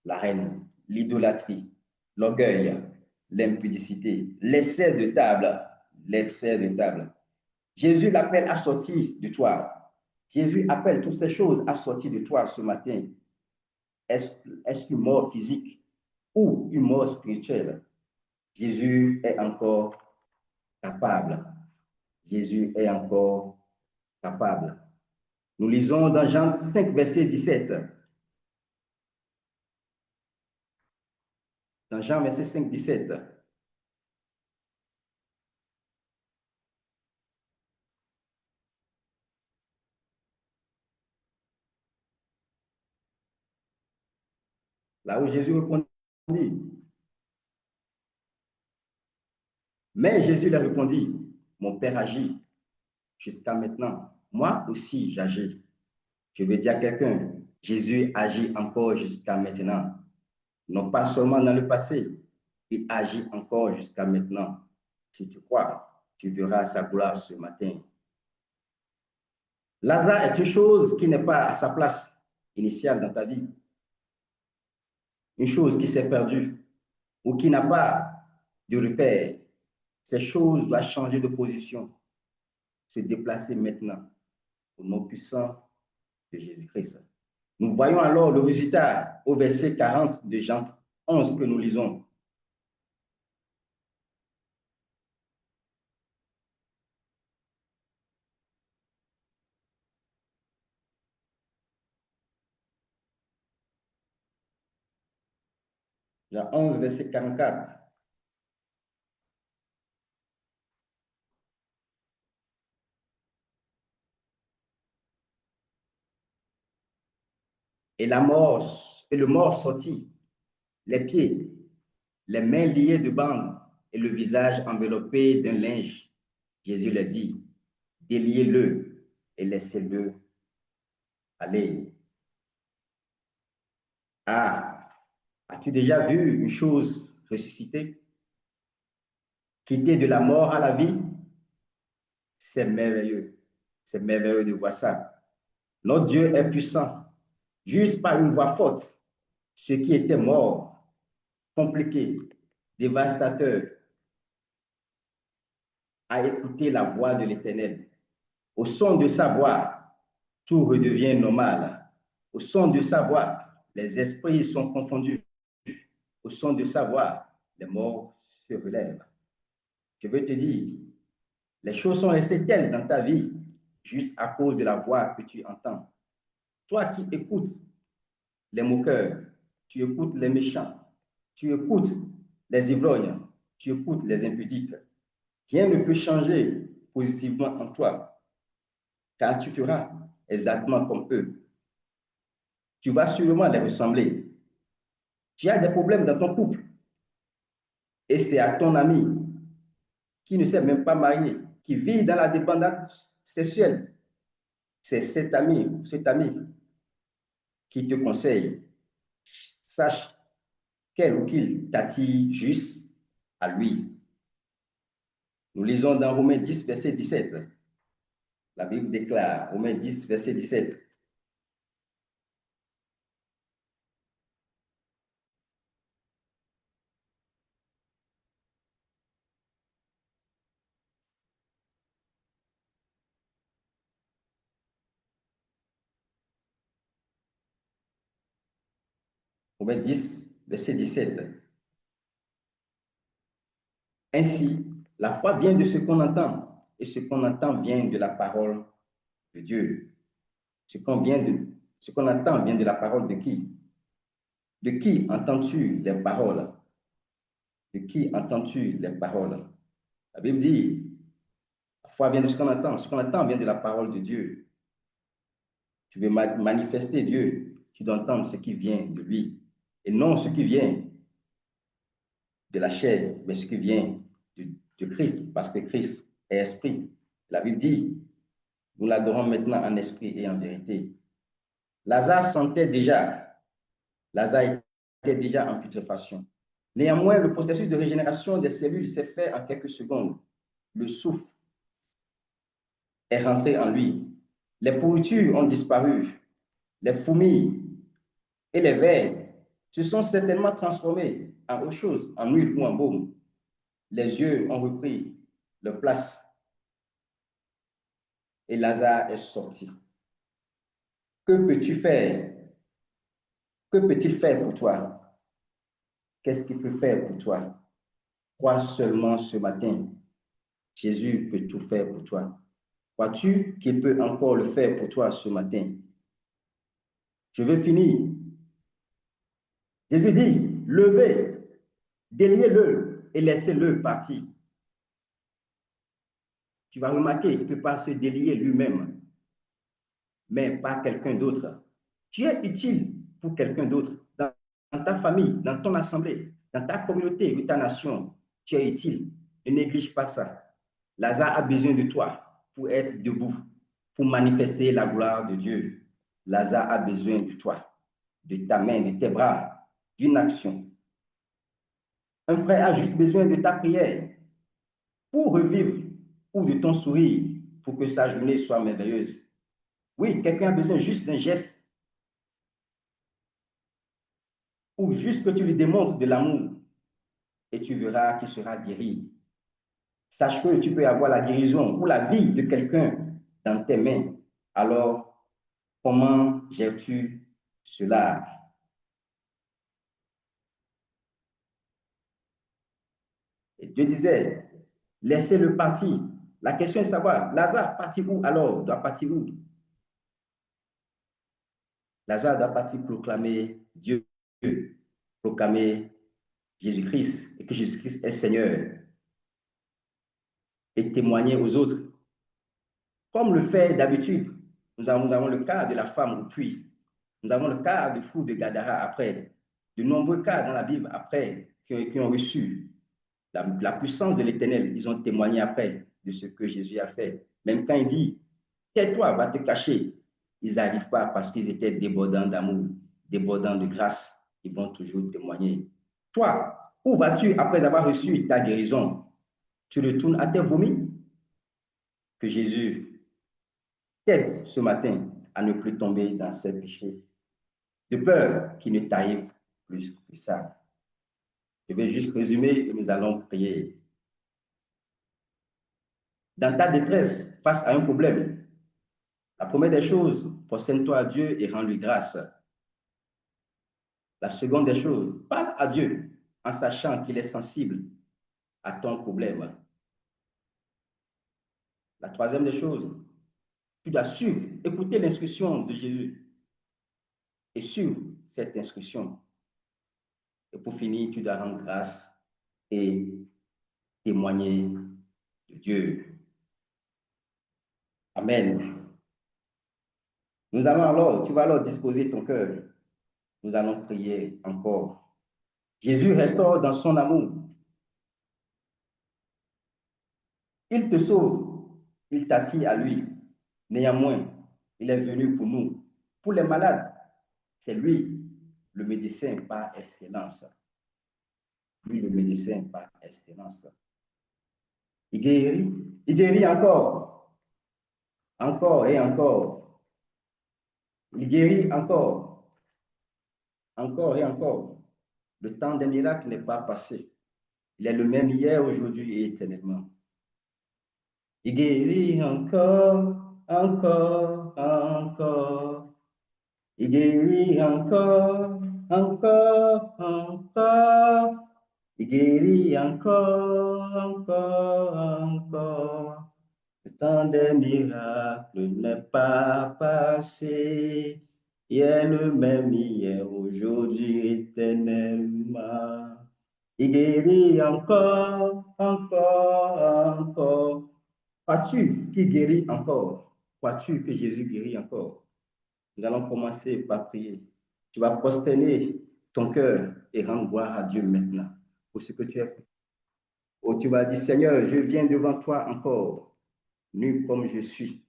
la haine, l'idolâtrie, l'orgueil, l'impudicité, l'excès de table, l'excès de table. Jésus l'appelle à sortir de toi. Jésus appelle toutes ces choses à sortir de toi ce matin. Est-ce une mort physique ou une mort spirituelle? Jésus est encore capable. Jésus est encore capable. Nous lisons dans Jean 5, verset 17. Dans Jean, verset 5, 17. Là où Jésus répondit, mais Jésus leur répondit, mon Père agit jusqu'à maintenant. Moi aussi, j'agis. Je veux dire à quelqu'un, Jésus agit encore jusqu'à maintenant. Non pas seulement dans le passé, il agit encore jusqu'à maintenant. Si tu crois, tu verras sa gloire ce matin. Lazare est une chose qui n'est pas à sa place initiale dans ta vie. Une chose qui s'est perdue ou qui n'a pas de repère. Ces choses doivent changer de position, se déplacer maintenant au nom puissant de Jésus-Christ. Nous voyons alors le résultat au verset 40 de Jean 11 que nous lisons. Jean 11, verset 44. Et le mort sortit, les pieds, les mains liées de bandes et le visage enveloppé d'un linge. Jésus leur dit, déliez-le et laissez-le aller. Ah, as-tu déjà vu une chose ressuscitée? Quitter de la mort à la vie? C'est merveilleux. C'est merveilleux de voir ça. Notre Dieu est puissant. Juste par une voix forte, ce qui était mort, compliqué, dévastateur, a écouté la voix de l'Éternel. Au son de sa voix, tout redevient normal. Au son de sa voix, les esprits sont confondus. Au son de sa voix, les morts se relèvent. Je veux te dire, les choses sont restées telles dans ta vie juste à cause de la voix que tu entends. Toi qui écoutes les moqueurs, tu écoutes les méchants, tu écoutes les ivrognes, tu écoutes les impudiques. Rien ne peut changer positivement en toi, car tu feras exactement comme eux. Tu vas sûrement les ressembler. Tu as des problèmes dans ton couple et c'est à ton ami qui ne s'est même pas marié, qui vit dans la dépendance sexuelle. C'est cet ami qui te conseille. Sache qu'elle ou qu'il t'attire juste à lui. Nous lisons dans Romains 10, verset 17. La Bible déclare, Romains 10, verset 17. Romains 10, verset 17. Ainsi, la foi vient de ce qu'on entend, et ce qu'on entend vient de la parole de Dieu. Ce qu'on entend vient de la parole de qui? De qui entends-tu les paroles? De qui entends-tu les paroles? La Bible dit, la foi vient de ce qu'on entend. Ce qu'on entend vient de la parole de Dieu. Tu veux manifester Dieu, tu dois entendre ce qui vient de lui. Et non ce qui vient de la chair, mais ce qui vient de Christ, parce que Christ est esprit. La Bible dit, nous l'adorons maintenant en esprit et en vérité. Lazare était déjà en putréfaction. Néanmoins, le processus de régénération des cellules s'est fait en quelques secondes. Le souffle est rentré en lui. Les pourritures ont disparu. Les fourmis et les vers se sont certainement transformés en autre chose, en huile ou en baume. Les yeux ont repris leur place et Lazare est sorti. Que peux-tu faire? Que peut-il faire pour toi? Qu'est-ce qu'il peut faire pour toi? Crois seulement ce matin. Jésus peut tout faire pour toi. Crois-tu qu'il peut encore le faire pour toi ce matin? Je veux finir. Jésus dit, levez, déliez-le et laissez-le partir. Tu vas remarquer qu'il ne peut pas se délier lui-même, mais pas quelqu'un d'autre. Tu es utile pour quelqu'un d'autre. Dans ta famille, dans ton assemblée, dans ta communauté ou ta nation, tu es utile. Ne néglige pas ça. Lazare a besoin de toi pour être debout, pour manifester la gloire de Dieu. Lazare a besoin de toi, de ta main, de tes bras, d'une action. Un frère a juste besoin de ta prière pour revivre ou de ton sourire pour que sa journée soit merveilleuse. Oui, quelqu'un a besoin juste d'un geste ou juste que tu lui démontres de l'amour et tu verras qu'il sera guéri. Sache que tu peux avoir la guérison ou la vie de quelqu'un dans tes mains. Alors, comment gères-tu cela? Et Dieu disait, laissez-le partir. La question est de savoir, Lazare partit où alors? Doit partir où? Lazare doit partir proclamer Dieu, proclamer Jésus-Christ et que Jésus-Christ est Seigneur et témoigner aux autres. Comme le fait d'habitude, nous avons le cas de la femme au puits. Nous avons le cas du fou de Gadara après. De nombreux cas dans la Bible après qui ont reçu la puissance de l'Éternel. Ils ont témoigné après de ce que Jésus a fait. Même quand il dit, tais-toi, va te cacher, ils n'arrivent pas parce qu'ils étaient débordants d'amour, débordants de grâce. Ils vont toujours témoigner. Toi, où vas-tu après avoir reçu ta guérison? Tu retournes à tes vomis? Que Jésus t'aide ce matin à ne plus tomber dans ces péchés, de peur qu'il ne t'arrive plus que ça. Je vais juste résumer et nous allons prier. Dans ta détresse, face à un problème, la première des choses, prosterne-toi à Dieu et rends-lui grâce. La seconde des choses, parle à Dieu en sachant qu'il est sensible à ton problème. La troisième des choses, tu dois suivre, écouter l'instruction de Jésus et suivre cette instruction. Et pour finir, tu dois rendre grâce et témoigner de Dieu. Amen. Nous allons alors, tu vas alors disposer ton cœur. Nous allons prier encore. Jésus restaure dans son amour. Il te sauve, il t'attire à lui. Néanmoins, il est venu pour nous. Pour les malades, c'est lui, le médecin par excellence. Lui, le médecin par excellence. Il guérit encore, encore et encore. Il guérit encore, encore et encore. Le temps des miracles n'est pas passé. Il est le même hier, aujourd'hui et éternellement. Il guérit encore, encore, encore. Il guérit encore, encore, encore. Il guérit encore, encore, encore. Le temps des miracles n'est pas passé. Il est le même hier, aujourd'hui, éternellement. Il guérit encore, encore, encore. Crois-tu qu'il guérit encore? Crois-tu que Jésus guérit encore? Nous allons commencer par prier. Tu vas prosterner ton cœur et rendre gloire à Dieu maintenant pour ce que tu es. Oh, tu vas dire, Seigneur, je viens devant toi encore, nu comme je suis.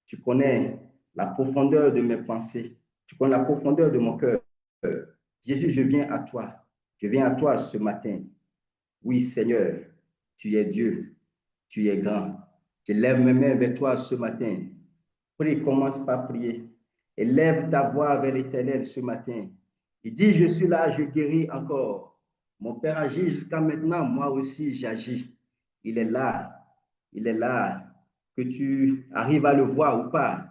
Tu connais la profondeur de mes pensées. Tu connais la profondeur de mon cœur. Jésus, je viens à toi. Je viens à toi ce matin. Oui, Seigneur, tu es Dieu. Tu es grand. Je lève mes mains vers toi ce matin. Prie, commence par prier. Et lève ta voix vers l'Éternel ce matin. Il dit, je suis là, je guéris encore. Mon Père agit jusqu'à maintenant, moi aussi j'agis. Il est là, il est là. Que tu arrives à le voir ou pas,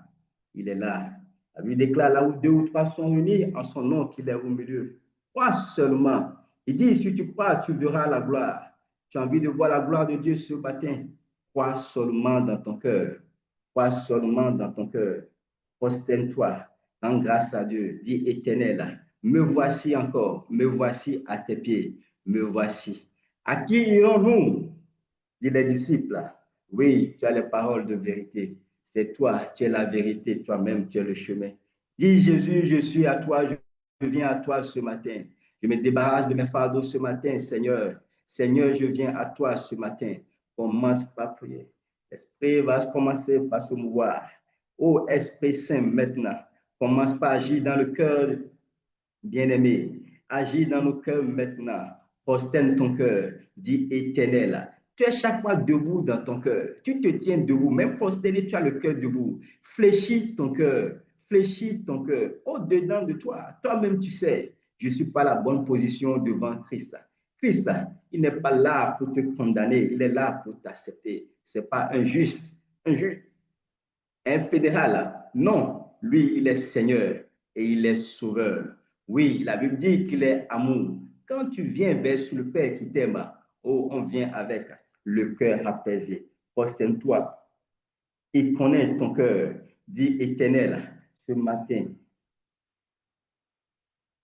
il est là. La Bible déclare là où deux ou trois sont unis en son nom qu'il est au milieu. Crois seulement. Il dit, si tu crois, tu verras la gloire. Tu as envie de voir la gloire de Dieu ce matin. Crois seulement dans ton cœur. Crois seulement dans ton cœur. Prosterne-toi. Rends grâce à Dieu. Dis Éternel, me voici encore. Me voici à tes pieds. Me voici. À qui irons-nous? Dit les disciples. Oui, tu as les paroles de vérité. C'est toi, tu es la vérité. Toi-même, tu es le chemin. Dis Jésus, je suis à toi. Je viens à toi ce matin. Je me débarrasse de mes fardeaux ce matin, Seigneur. Seigneur, je viens à toi ce matin. Commence par prier. L'Esprit va commencer par se mouvoir. Ô Esprit Saint, maintenant, commence par agir dans le cœur bien-aimé. Agis dans nos cœurs maintenant. Prosterne ton cœur. Dis Éternel. Tu es chaque fois debout dans ton cœur. Tu te tiens debout. Même prosterné, tu as le cœur debout. Fléchis ton cœur. Fléchis ton cœur. Au-dedans de toi. Toi-même, tu sais, je ne suis pas la bonne position devant Christ. Christ, il n'est pas là pour te condamner. Il est là pour t'accepter. Ce n'est pas un juste, un fédéral. Non, lui, il est Seigneur et il est Sauveur. Oui, la Bible dit qu'il est amour. Quand tu viens vers le Père qui t'aime, oh, on vient avec le cœur apaisé. Prosterne-toi et connais ton cœur. Dis Éternel, ce matin,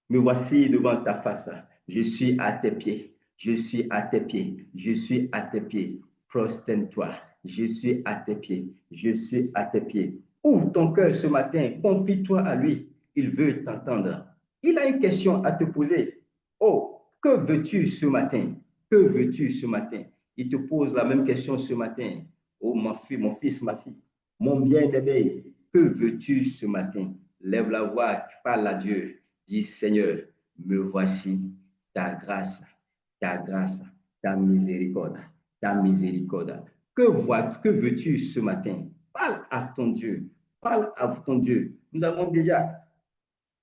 me voici devant ta face. Je suis à tes pieds. Je suis à tes pieds. Je suis à tes pieds. Prosterne-toi. Je suis à tes pieds. Je suis à tes pieds. Ouvre ton cœur ce matin. Confie-toi à lui. Il veut t'entendre. Il a une question à te poser. Oh, que veux-tu ce matin? Que veux-tu ce matin? Il te pose la même question ce matin. Oh, mon fils, ma fille, mon bien-aimé, que veux-tu ce matin? Lève la voix, parle à Dieu. Dis, Seigneur, me voici, ta grâce, ta grâce, ta miséricorde, ta miséricorde. Que veux-tu ce matin? Parle à ton Dieu, parle à ton Dieu. Nous avons déjà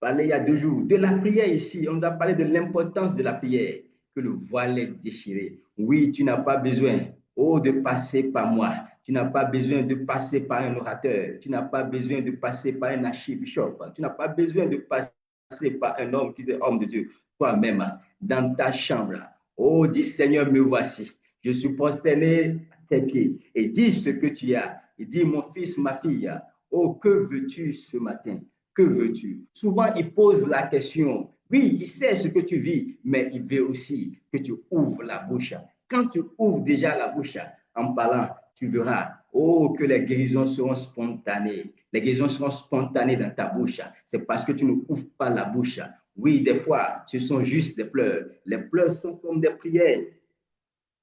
parlé il y a 2 jours de la prière ici. On nous a parlé de l'importance de la prière, que le voile est déchiré. Oui, tu n'as pas besoin, oh, de passer par moi. Tu n'as pas besoin de passer par un orateur. Tu n'as pas besoin de passer par un archibishop. Tu n'as pas besoin de passer par un homme qui est homme de Dieu. Toi-même, dans ta chambre. Oh, dis Seigneur, me voici. Je suis prosterné à tes pieds. Et dis ce que tu as. Et dis, mon fils, ma fille, oh, que veux-tu ce matin? Que veux-tu? Souvent, il pose la question. Oui, il sait ce que tu vis, mais il veut aussi que tu ouvres la bouche. Quand tu ouvres déjà la bouche en parlant, tu verras, Oh, que les guérisons seront spontanées. Les guérisons seront spontanées dans ta bouche. C'est parce que tu ne ouvres pas la bouche. Oui, des fois, ce sont juste des pleurs. Les pleurs sont comme des prières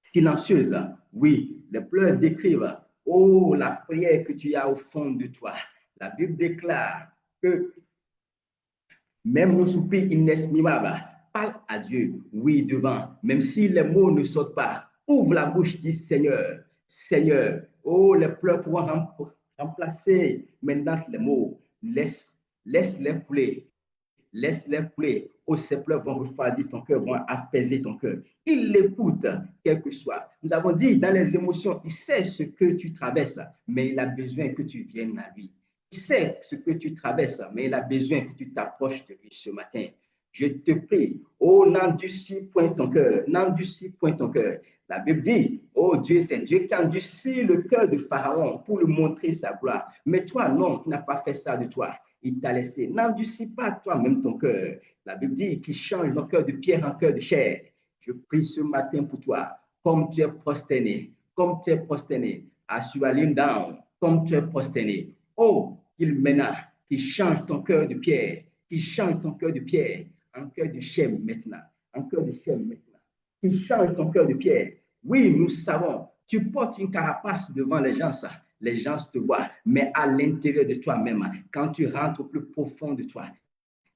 silencieuses. Oui, les pleurs décrivent, oh, la prière que tu as au fond de toi. La Bible déclare que même nos soupirs inexprimables, parle à Dieu, oui, devant, même si les mots ne sortent pas. Ouvre la bouche, dis Seigneur, Seigneur. Oh, les pleurs pourront remplacer maintenant les mots. Laisse-les couler. Laisse-les couler. Oh, ces pleurs vont refroidir ton cœur, vont apaiser ton cœur. Il l'écoute, quel que soit. Nous avons dit, dans les émotions, il sait ce que tu traverses, mais il a besoin que tu viennes à lui. Il sait ce que tu traverses, mais il a besoin que tu t'approches de lui ce matin. Je te prie, oh, n'endurcis point ton cœur, n'endurcis point ton cœur. La Bible dit, oh Dieu, c'est Dieu qui endurcit le cœur de Pharaon pour lui montrer sa gloire. Mais toi, non, tu n'as pas fait ça de toi. Il t'a laissé. N'endurcis pas toi-même ton cœur. La Bible dit qu'il change nos cœurs de pierre en cœur de chair. Je prie ce matin pour toi, comme tu es prosterné, as you are lean down, comme tu es prosterné. Oh, qu'il mena, qu'il change ton cœur de pierre, qu'il change ton cœur de pierre en cœur de chair maintenant, en cœur de chair maintenant. Qu'il change ton cœur de pierre. Oui, nous savons, tu portes une carapace devant les gens, ça. Les gens te voient, mais à l'intérieur de toi-même, quand tu rentres au plus profond de toi,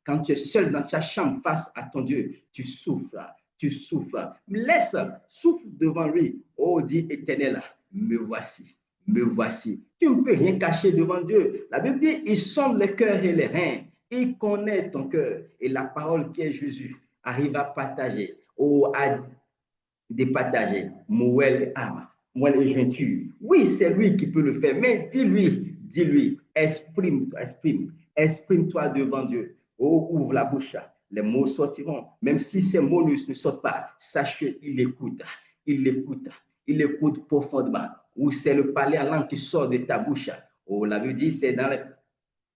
quand tu es seul dans ta chambre face à ton Dieu, tu souffres, tu souffres. Laisse, souffle devant lui. Oh, dit Éternel, me voici, me voici. Tu ne peux rien cacher devant Dieu. La Bible dit, il sonde les cœurs et les reins. Il connaît ton cœur. Et la parole qui est Jésus arrive à partager, oh, à départager. Mouel âme, mouel et jointure. Oui, c'est lui qui peut le faire. Mais dis-lui, exprime-toi, exprime-toi devant Dieu. Oh, ouvre la bouche, les mots sortiront. Même si ces mots ne sortent pas, sache qu'il écoute, il écoute, il écoute profondément. Ou c'est le parler en langue qui sort de ta bouche. Oh, la Bible dit, c'est dans les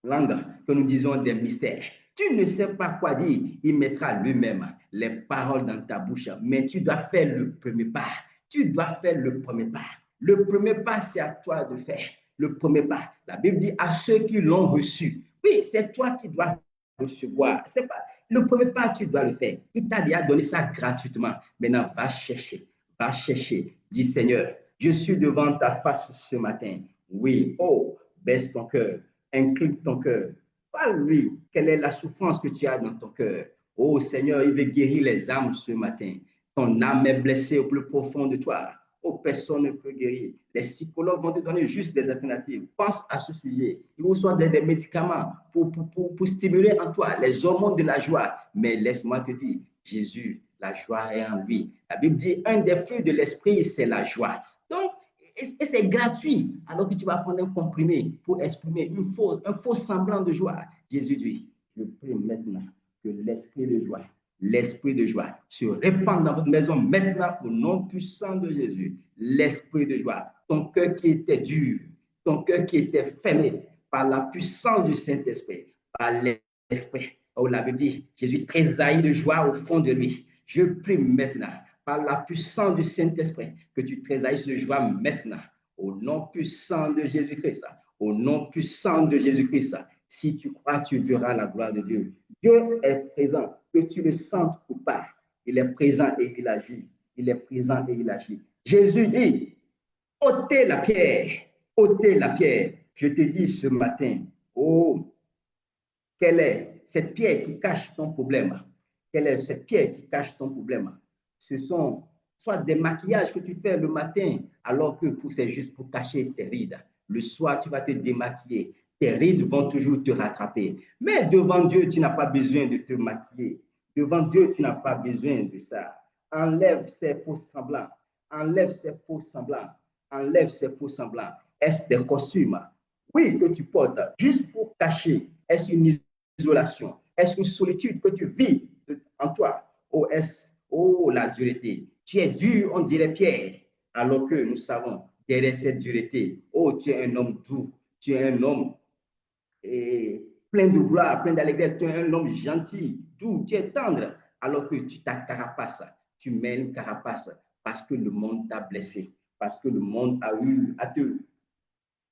langues que nous disons des mystères. Tu ne sais pas quoi dire, il mettra lui-même les paroles dans ta bouche, mais tu dois faire le premier pas. Tu dois faire le premier pas. Le premier pas, c'est à toi de faire. Le premier pas. La Bible dit à ceux qui l'ont reçu. Oui, c'est toi qui dois recevoir. C'est pas le premier pas, tu dois le faire. Il t'a déjà donné ça gratuitement. Maintenant, va chercher. Va chercher. Dis Seigneur, je suis devant ta face ce matin. Oui, oh, baisse ton cœur, incline ton cœur. Parle-lui. Quelle est la souffrance que tu as dans ton cœur? Oh Seigneur, il veut guérir les âmes ce matin. Ton âme est blessée au plus profond de toi. Oh, personne ne peut guérir. Les psychologues vont te donner juste des alternatives. Pense à ce sujet. Ils vont soit des médicaments pour stimuler en toi les hormones de la joie. Mais laisse-moi te dire, Jésus, la joie est en lui. La Bible dit, un des fruits de l'esprit, c'est la joie. Donc, et c'est gratuit, alors que tu vas prendre un comprimé pour exprimer un faux semblant de joie. Jésus dit, je prie maintenant que l'esprit de joie se répande dans votre maison maintenant au nom puissant de Jésus. L'esprit de joie, ton cœur qui était dur, ton cœur qui était fermé par la puissance du Saint-Esprit, par l'Esprit. Oh, la Bible dit, Jésus tressaillit de joie au fond de lui. Je prie maintenant, par la puissance du Saint-Esprit, que tu tressaillisses de joie maintenant, au nom puissant de Jésus-Christ. Au nom puissant de Jésus-Christ. Si tu crois, tu verras la gloire de Dieu. Dieu est présent, que tu le sentes ou pas. Il est présent et il agit. Il est présent et il agit. Jésus dit, ôtez la pierre, ôtez la pierre. Je te dis ce matin, oh, quelle est cette pierre qui cache ton problème? Quelle est cette pierre qui cache ton problème? Ce sont soit des maquillages que tu fais le matin, alors que c'est juste pour cacher tes rides. Le soir, tu vas te démaquiller. Tes rides vont toujours te rattraper. Mais devant Dieu, tu n'as pas besoin de te maquiller. Devant Dieu, tu n'as pas besoin de ça. Enlève ces faux semblants. Enlève ces faux semblants. Enlève ces faux semblants. Est-ce des costumes? Oui, que tu portes juste pour cacher. Est-ce une isolation? Est-ce une solitude que tu vis en toi? Oh, est-ce, oh, la dureté. Tu es dur, on dirait Pierre, alors que nous savons, derrière cette dureté, oh, tu es un homme doux, tu es un homme plein de gloire, plein d'allégresse, tu es un homme gentil, doux, tu es tendre, alors que tu t'as carapace, tu mets une carapace parce que le monde t'a blessé, parce que le monde a eu à te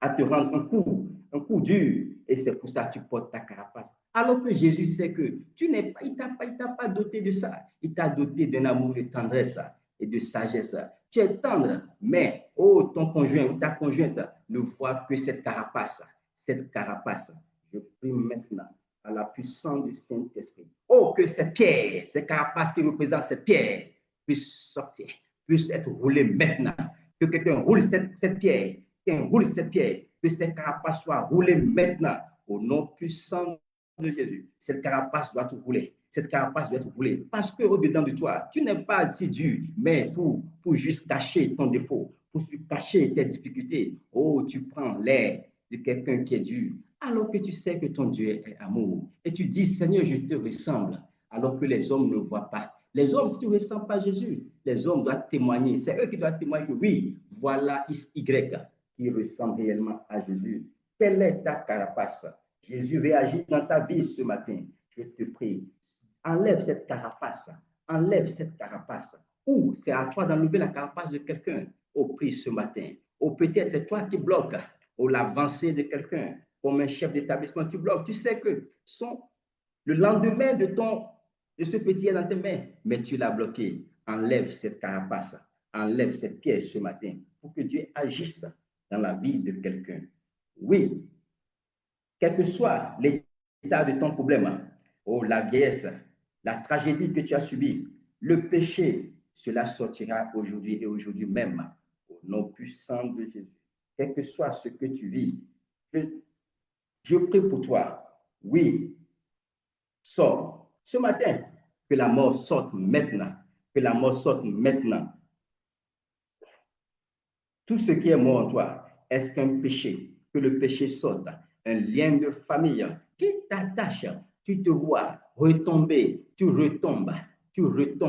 à te rendre un coup dur. Et c'est pour ça que tu portes ta carapace. Alors que Jésus sait que tu n'es pas, il t'a pas doté de ça. Il t'a doté d'un amour de tendresse et de sagesse. Tu es tendre, mais oh, ton conjoint ou ta conjointe ne voit que cette carapace. Cette carapace. Je prie maintenant à la puissance du Saint-Esprit. Oh, que cette pierre, cette carapace qui représente cette pierre, puisse sortir, puisse être roulée maintenant. Que quelqu'un roule cette pierre, quelqu'un roule cette pierre, que cette carapace soit roulée maintenant au nom puissant de Jésus. Cette carapace doit être roulée. Cette carapace doit être roulée. Parce qu'au-dedans de toi, tu n'es pas si dur, mais pour juste cacher ton défaut, pour cacher tes difficultés. Oh, tu prends l'air de quelqu'un qui est dur, alors que tu sais que ton Dieu est amour. Et tu dis, Seigneur, je te ressemble, alors que les hommes ne voient pas. Les hommes, si tu ne ressembles pas à Jésus, les hommes doivent témoigner. C'est eux qui doivent témoigner que oui, voilà Y qui ressemble réellement à Jésus. Quelle est ta carapace? Jésus réagit dans ta vie ce matin. Je te prie, enlève cette carapace. Enlève cette carapace. Ou c'est à toi d'enlever la carapace de quelqu'un au prix ce matin. Ou peut-être c'est toi qui bloques l'avancée de quelqu'un. Comme un chef d'établissement, tu bloques. Tu sais que le lendemain de ce petit est dans tes mains, mais tu l'as bloqué. Enlève cette carapace. Enlève cette pièce ce matin pour que Dieu agisse dans la vie de quelqu'un. Oui, quel que soit l'état de ton problème, oh, la vieillesse, la tragédie que tu as subie, le péché, cela sortira aujourd'hui et aujourd'hui même, au nom puissant de Jésus. Quel que soit ce que tu vis, je prie pour toi. Oui, sors. Ce matin, que la mort sorte maintenant. Que la mort sorte maintenant. Tout ce qui est mort en toi, est-ce qu'un péché? Que le péché sorte. Un lien de famille qui t'attache. Tu te vois retomber. Tu retombes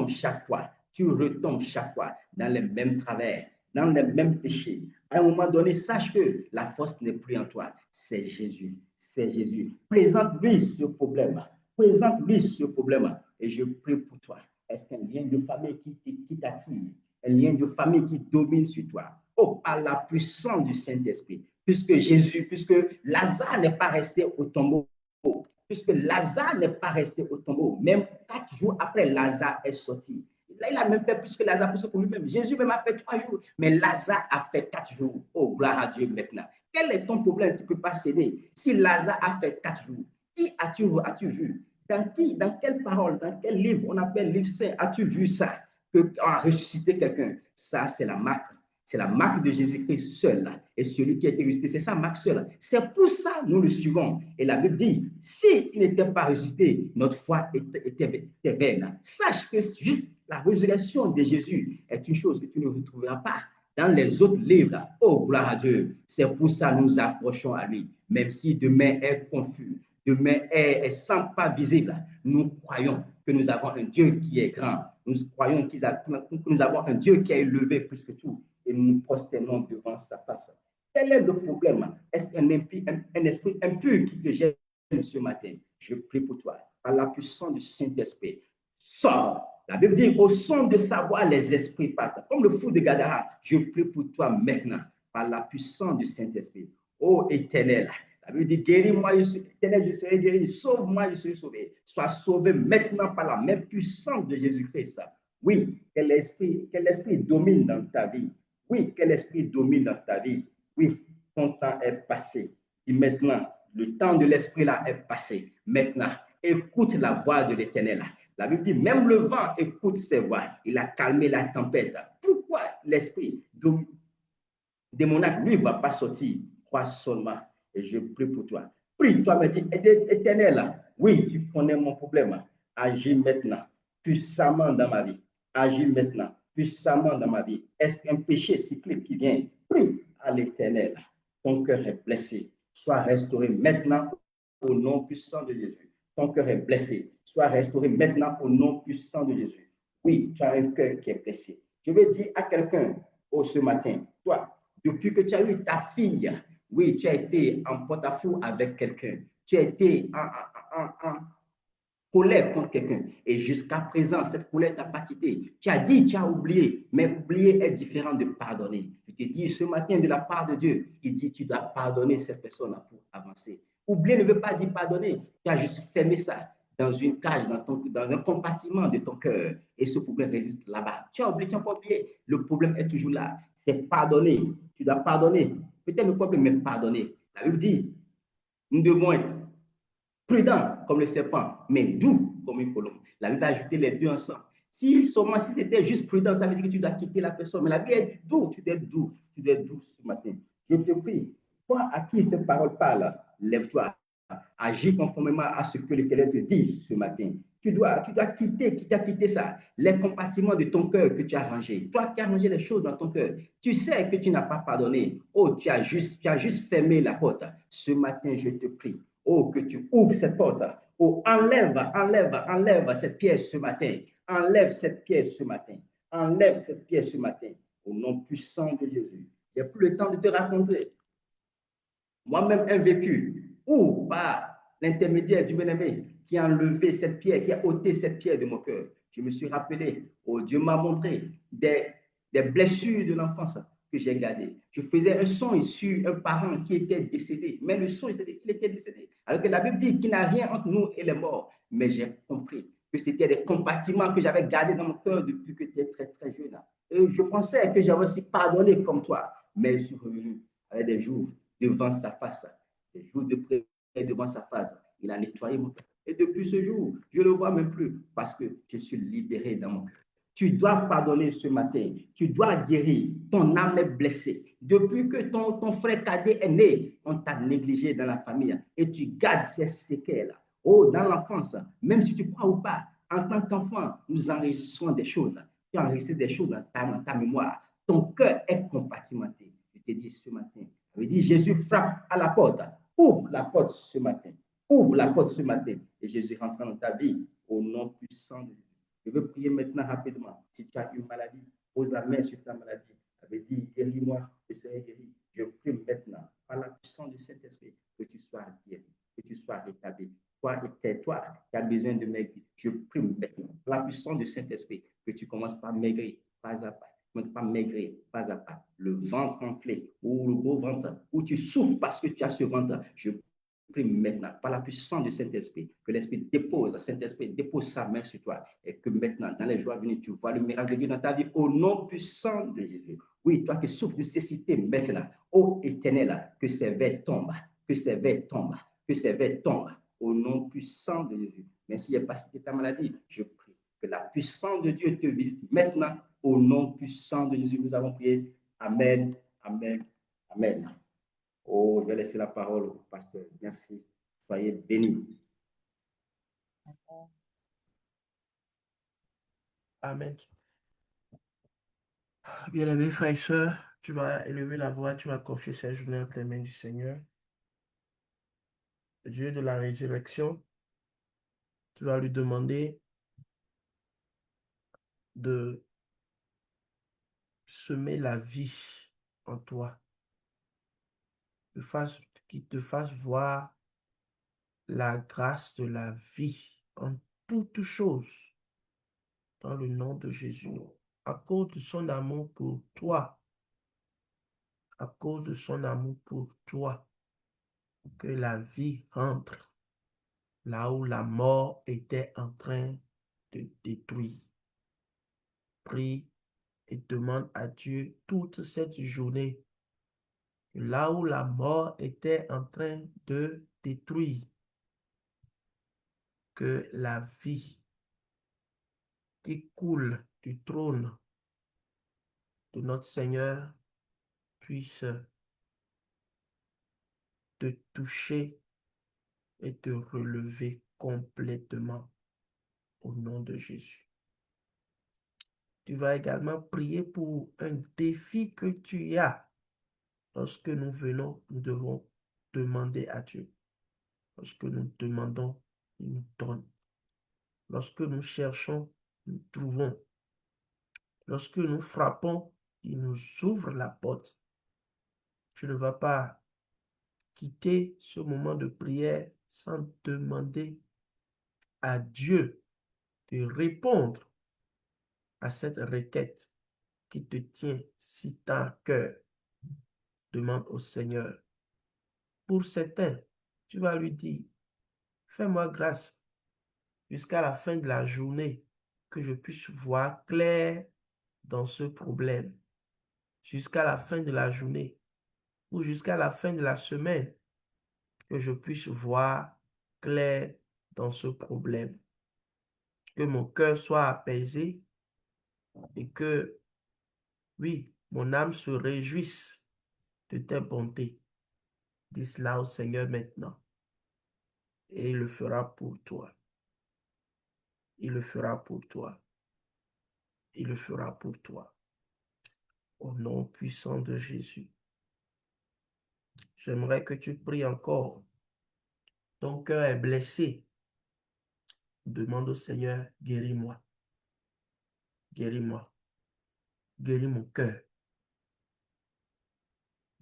chaque fois. Tu retombes chaque fois dans les mêmes travers, dans les mêmes péchés. À un moment donné, sache que la force n'est plus en toi. C'est Jésus. C'est Jésus. Présente-lui ce problème. Présente-lui ce problème. Et je prie pour toi. Est-ce qu'un lien de famille qui t'attire? Un lien de famille qui domine sur toi? Oh, par la puissance du Saint-Esprit. Puisque Lazare n'est pas resté au tombeau. Puisque Lazare n'est pas resté au tombeau. Même 4 jours après, Lazare est sorti. Là, il a même fait plus que Lazare, plus que pour lui-même. Jésus même a fait 3 jours, mais Lazare a fait 4 jours. Oh, gloire à Dieu maintenant. Quel est ton problème? Tu ne peux pas céder. Si Lazare a fait 4 jours, qui as-tu vu? Dans quelle parole, dans quel livre, on appelle livre saint, as-tu vu ça? Que a ressuscité quelqu'un? Ça, c'est la marque. C'est la marque de Jésus-Christ seul. Et celui qui a été ressuscité, c'est sa marque seule. C'est pour ça que nous le suivons. Et la Bible dit, s'il n'était pas ressuscité, notre foi était vaine. Sache que juste la résurrection de Jésus est une chose que tu ne retrouveras pas dans les autres livres. Oh, gloire à Dieu. C'est pour ça que nous nous approchons à lui. Même si demain est confus, demain est sans pas visible, nous croyons que nous avons un Dieu qui est grand. Nous croyons que nous avons un Dieu qui est élevé plus que tout. Et nous nous prosternons devant sa face. Quel est le problème? Est-ce qu'un esprit impur qui te gêne ce matin? Je prie pour toi. Par la puissance du Saint-Esprit, sors. La Bible dit, au son de sa voix, les esprits partent. Comme le fou de Gadara, je prie pour toi maintenant, par la puissance du Saint-Esprit. Ô Éternel, la Bible dit, guéris-moi, Éternel, je serai guéri. Sauve-moi, je serai sauvé. Sois sauvé maintenant par la même puissance de Jésus-Christ. Oui, que l'esprit domine dans ta vie. Oui, que l'esprit domine dans ta vie. Oui, ton temps est passé. Et maintenant, le temps de l'esprit là est passé. Maintenant, écoute la voix de l'Éternel. La Bible dit, même le vent écoute ses voix. Il a calmé la tempête. Pourquoi l'esprit démoniaque, lui, ne va pas sortir? Crois seulement. Et je prie pour toi. Prie, toi, mais dis, Éternel, oui, tu connais mon problème. Agis maintenant, puissamment dans ma vie. Agis maintenant, puissamment dans ma vie. Est-ce qu'un péché cyclique qui vient? Prie à l'Éternel. Ton cœur est blessé. Sois restauré maintenant au nom puissant de Jésus. Ton cœur est blessé. Sois restauré maintenant au nom puissant de Jésus. Oui, tu as un cœur qui est blessé. Je vais dire à quelqu'un ce matin, toi, depuis que tu as eu ta fille, oui, tu as été en porte-à-faux avec quelqu'un. Tu as été en colère contre quelqu'un. Et jusqu'à présent, cette colère t'a pas quitté. Tu as dit, tu as oublié. Mais oublier est différent de pardonner. Je te dis ce matin de la part de Dieu, il dit, tu dois pardonner cette personne pour avancer. Oublier ne veut pas dire pardonner. Tu as juste fermé ça dans une cage, dans un compartiment de ton cœur. Et ce problème résiste là-bas. Tu as oublié, tu n'as pas oublié. Le problème est toujours là. C'est pardonner. Tu dois pardonner. Peut-être le problème est pardonner. La Bible dit, nous devons être prudents comme le serpent, mais doux comme une colombe. La Bible a ajouté les deux ensemble. Si c'était juste prudent, ça veut dire que tu dois quitter la personne. Mais la Bible est doux, tu dois être doux, tu dois être doux ce matin. Je te prie, toi à qui cette parole parle, lève-toi, agis conformément à ce que l'Éternel te dit ce matin. Tu dois quitter ça, les compartiments de ton cœur que tu as rangés. Toi qui as rangé les choses dans ton cœur, tu sais que tu n'as pas pardonné. Oh, tu as juste fermé la porte. Ce matin, je te prie. Oh, que tu ouvres cette porte. Oh, enlève cette pièce ce matin. Enlève cette pièce ce matin. Enlève cette pièce ce matin. Au nom puissant de Jésus. Il n'y a plus le temps de te raconter. Moi-même, un vécu, ou par l'intermédiaire du bien-aimé qui a enlevé cette pierre, qui a ôté cette pierre de mon cœur. Je me suis rappelé, oh, Dieu m'a montré des blessures de l'enfance que j'ai gardées. Je faisais un son sur un parent qui était décédé, mais le son, il était décédé. Alors que la Bible dit qu'il n'y a rien entre nous et les morts. Mais j'ai compris que c'était des compartiments que j'avais gardés dans mon cœur depuis que j'étais très, très jeune. Et je pensais que j'avais aussi pardonné comme toi, mais je suis revenu avec des jours devant sa face, des jours de prière devant sa face. Il a nettoyé mon cœur. Et depuis ce jour, je ne le vois même plus parce que je suis libéré dans mon cœur. Tu dois pardonner ce matin. Tu dois guérir. Ton âme est blessée. Depuis que ton frère cadet est né, on t'a négligé dans la famille et tu gardes ces séquelles. Oh, dans l'enfance, même si tu crois ou pas, en tant qu'enfant, nous enregistrons des choses. Tu enregistres des choses dans ta mémoire. Ton cœur est compartimenté. Je te dis ce matin, ça veut dire Jésus frappe à la porte. Ouvre la porte ce matin. Ouvre la porte ce matin. Et Jésus rentre dans ta vie au nom puissant de Jésus. Je veux prier maintenant rapidement. Si tu as une maladie, pose la main sur ta maladie. Ça veut dire guéris-moi, je serai guéri. Je prie maintenant, par la puissance du Saint-Esprit, que tu sois guéri, que tu sois rétabli. Toi qui as besoin de maigrir, je prie maintenant, par la puissance du Saint-Esprit, que tu commences par maigrir, pas à pas. Pas maigrir, pas à pas. Le ventre enflé ou le gros ventre, où tu souffres parce que tu as ce ventre, je prie maintenant, par la puissance du Saint-Esprit, que l'Esprit dépose, Saint-Esprit dépose sa main sur toi et que maintenant, dans les jours à venir, tu vois le miracle de Dieu dans ta vie au nom puissant de Jésus. Oui, toi qui souffres de cécité maintenant, ô Éternel, que ces vers tombent, que ces vers tombent, que ces vers tombent au nom puissant de Jésus. Merci de passer ta maladie. Je prie que la puissance de Dieu te visite maintenant au nom puissant de Jésus. Nous avons prié. Amen, amen, amen. Oh, je vais laisser la parole au pasteur. Merci. Soyez bénis. Amen. Bien-aimés frères et sœurs, tu vas élever la voix, tu vas confier cette journée entre les mains du Seigneur. Dieu de la résurrection, tu vas lui demander de semer la vie en toi, qu'il te fasse voir la grâce de la vie en toutes choses, dans le nom de Jésus, à cause de son amour pour toi, à cause de son amour pour toi, que la vie rentre là où la mort était en train de détruire. Prie et demande à Dieu toute cette journée, là où la mort était en train de détruire, que la vie qui coule du trône de notre Seigneur puisse te toucher et te relever complètement au nom de Jésus. Tu vas également prier pour un défi que tu as. Lorsque nous venons, nous devons demander à Dieu. Lorsque nous demandons, il nous donne. Lorsque nous cherchons, nous trouvons. Lorsque nous frappons, il nous ouvre la porte. Tu ne vas pas quitter ce moment de prière sans demander à Dieu de répondre à cette requête qui te tient si tant à cœur. Demande au Seigneur. Pour certains, tu vas lui dire, fais-moi grâce jusqu'à la fin de la journée que je puisse voir clair dans ce problème. Jusqu'à la fin de la journée ou jusqu'à la fin de la semaine que je puisse voir clair dans ce problème. Que mon cœur soit apaisé et que, oui, mon âme se réjouisse de tes bontés. Dis cela au Seigneur maintenant et il le fera pour toi. Il le fera pour toi. Il le fera pour toi. Au nom puissant de Jésus. J'aimerais que tu pries encore. Ton cœur est blessé. Demande au Seigneur, guéris-moi. Guéris-moi. Guéris mon cœur.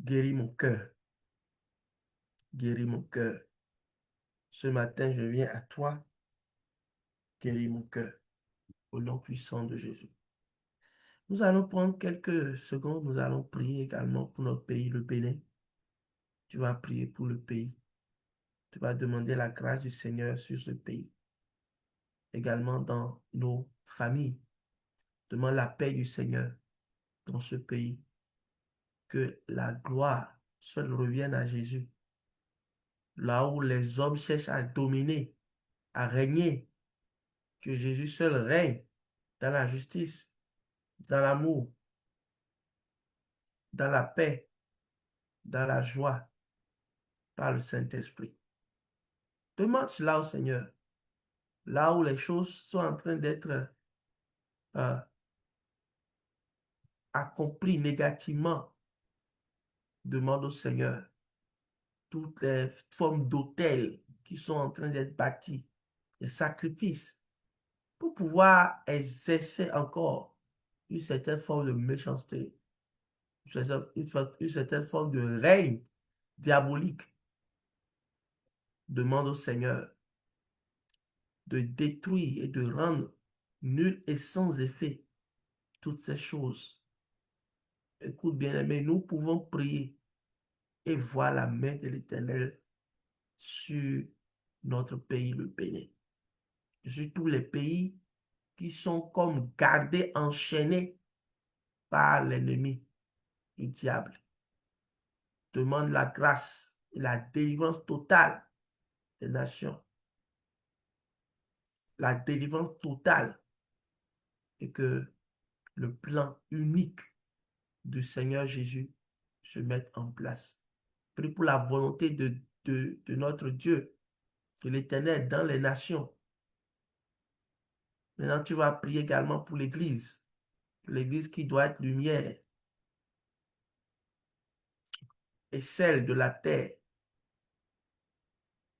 Guéris mon cœur. Guéris mon cœur. Ce matin, je viens à toi. Guéris mon cœur. Au nom puissant de Jésus. Nous allons prendre quelques secondes. Nous allons prier également pour notre pays, le Bénin. Tu vas prier pour le pays. Tu vas demander la grâce du Seigneur sur ce pays. Également dans nos familles. Demande la paix du Seigneur dans ce pays. Que la gloire seule revienne à Jésus. Là où les hommes cherchent à dominer, à régner, que Jésus seul règne dans la justice, dans l'amour, dans la paix, dans la joie, par le Saint-Esprit. Demande cela au Seigneur. Là où les choses sont en train d'être accomplies négativement, demande au Seigneur. Toutes les formes d'autels qui sont en train d'être bâties, les sacrifices, pour pouvoir exercer encore une certaine forme de méchanceté, une certaine forme de règne diabolique. Demande au Seigneur de détruire et de rendre nul et sans effet toutes ces choses. Écoute bien aimé, nous pouvons prier et voir la main de l'Éternel sur notre pays, le Bénin, et sur tous les pays qui sont comme gardés, enchaînés par l'ennemi, du diable. Demande la grâce et la délivrance totale des nations. La délivrance totale et que le plan unique du Seigneur Jésus se mette en place. Prie pour la volonté de notre Dieu, de l'Éternel dans les nations. Maintenant, tu vas prier également pour l'Église. L'Église qui doit être lumière et celle de la terre.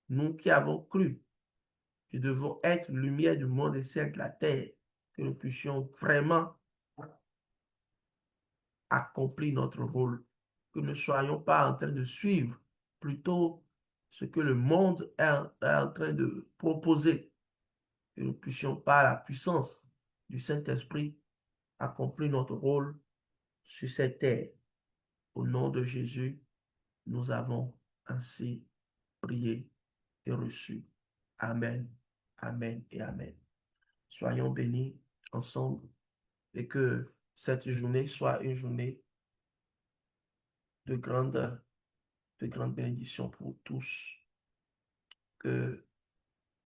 Nous qui avons cru que devons être lumière du monde et celle de la terre, que nous puissions vraiment accomplir notre rôle, que nous ne soyons pas en train de suivre plutôt ce que le monde est en train de proposer, que nous puissions par la puissance du Saint-Esprit accomplir notre rôle sur cette terre. Au nom de Jésus, nous avons ainsi prié et reçu. Amen, amen et amen. Soyons bénis ensemble et que cette journée soit une journée de grande bénédiction pour tous. Que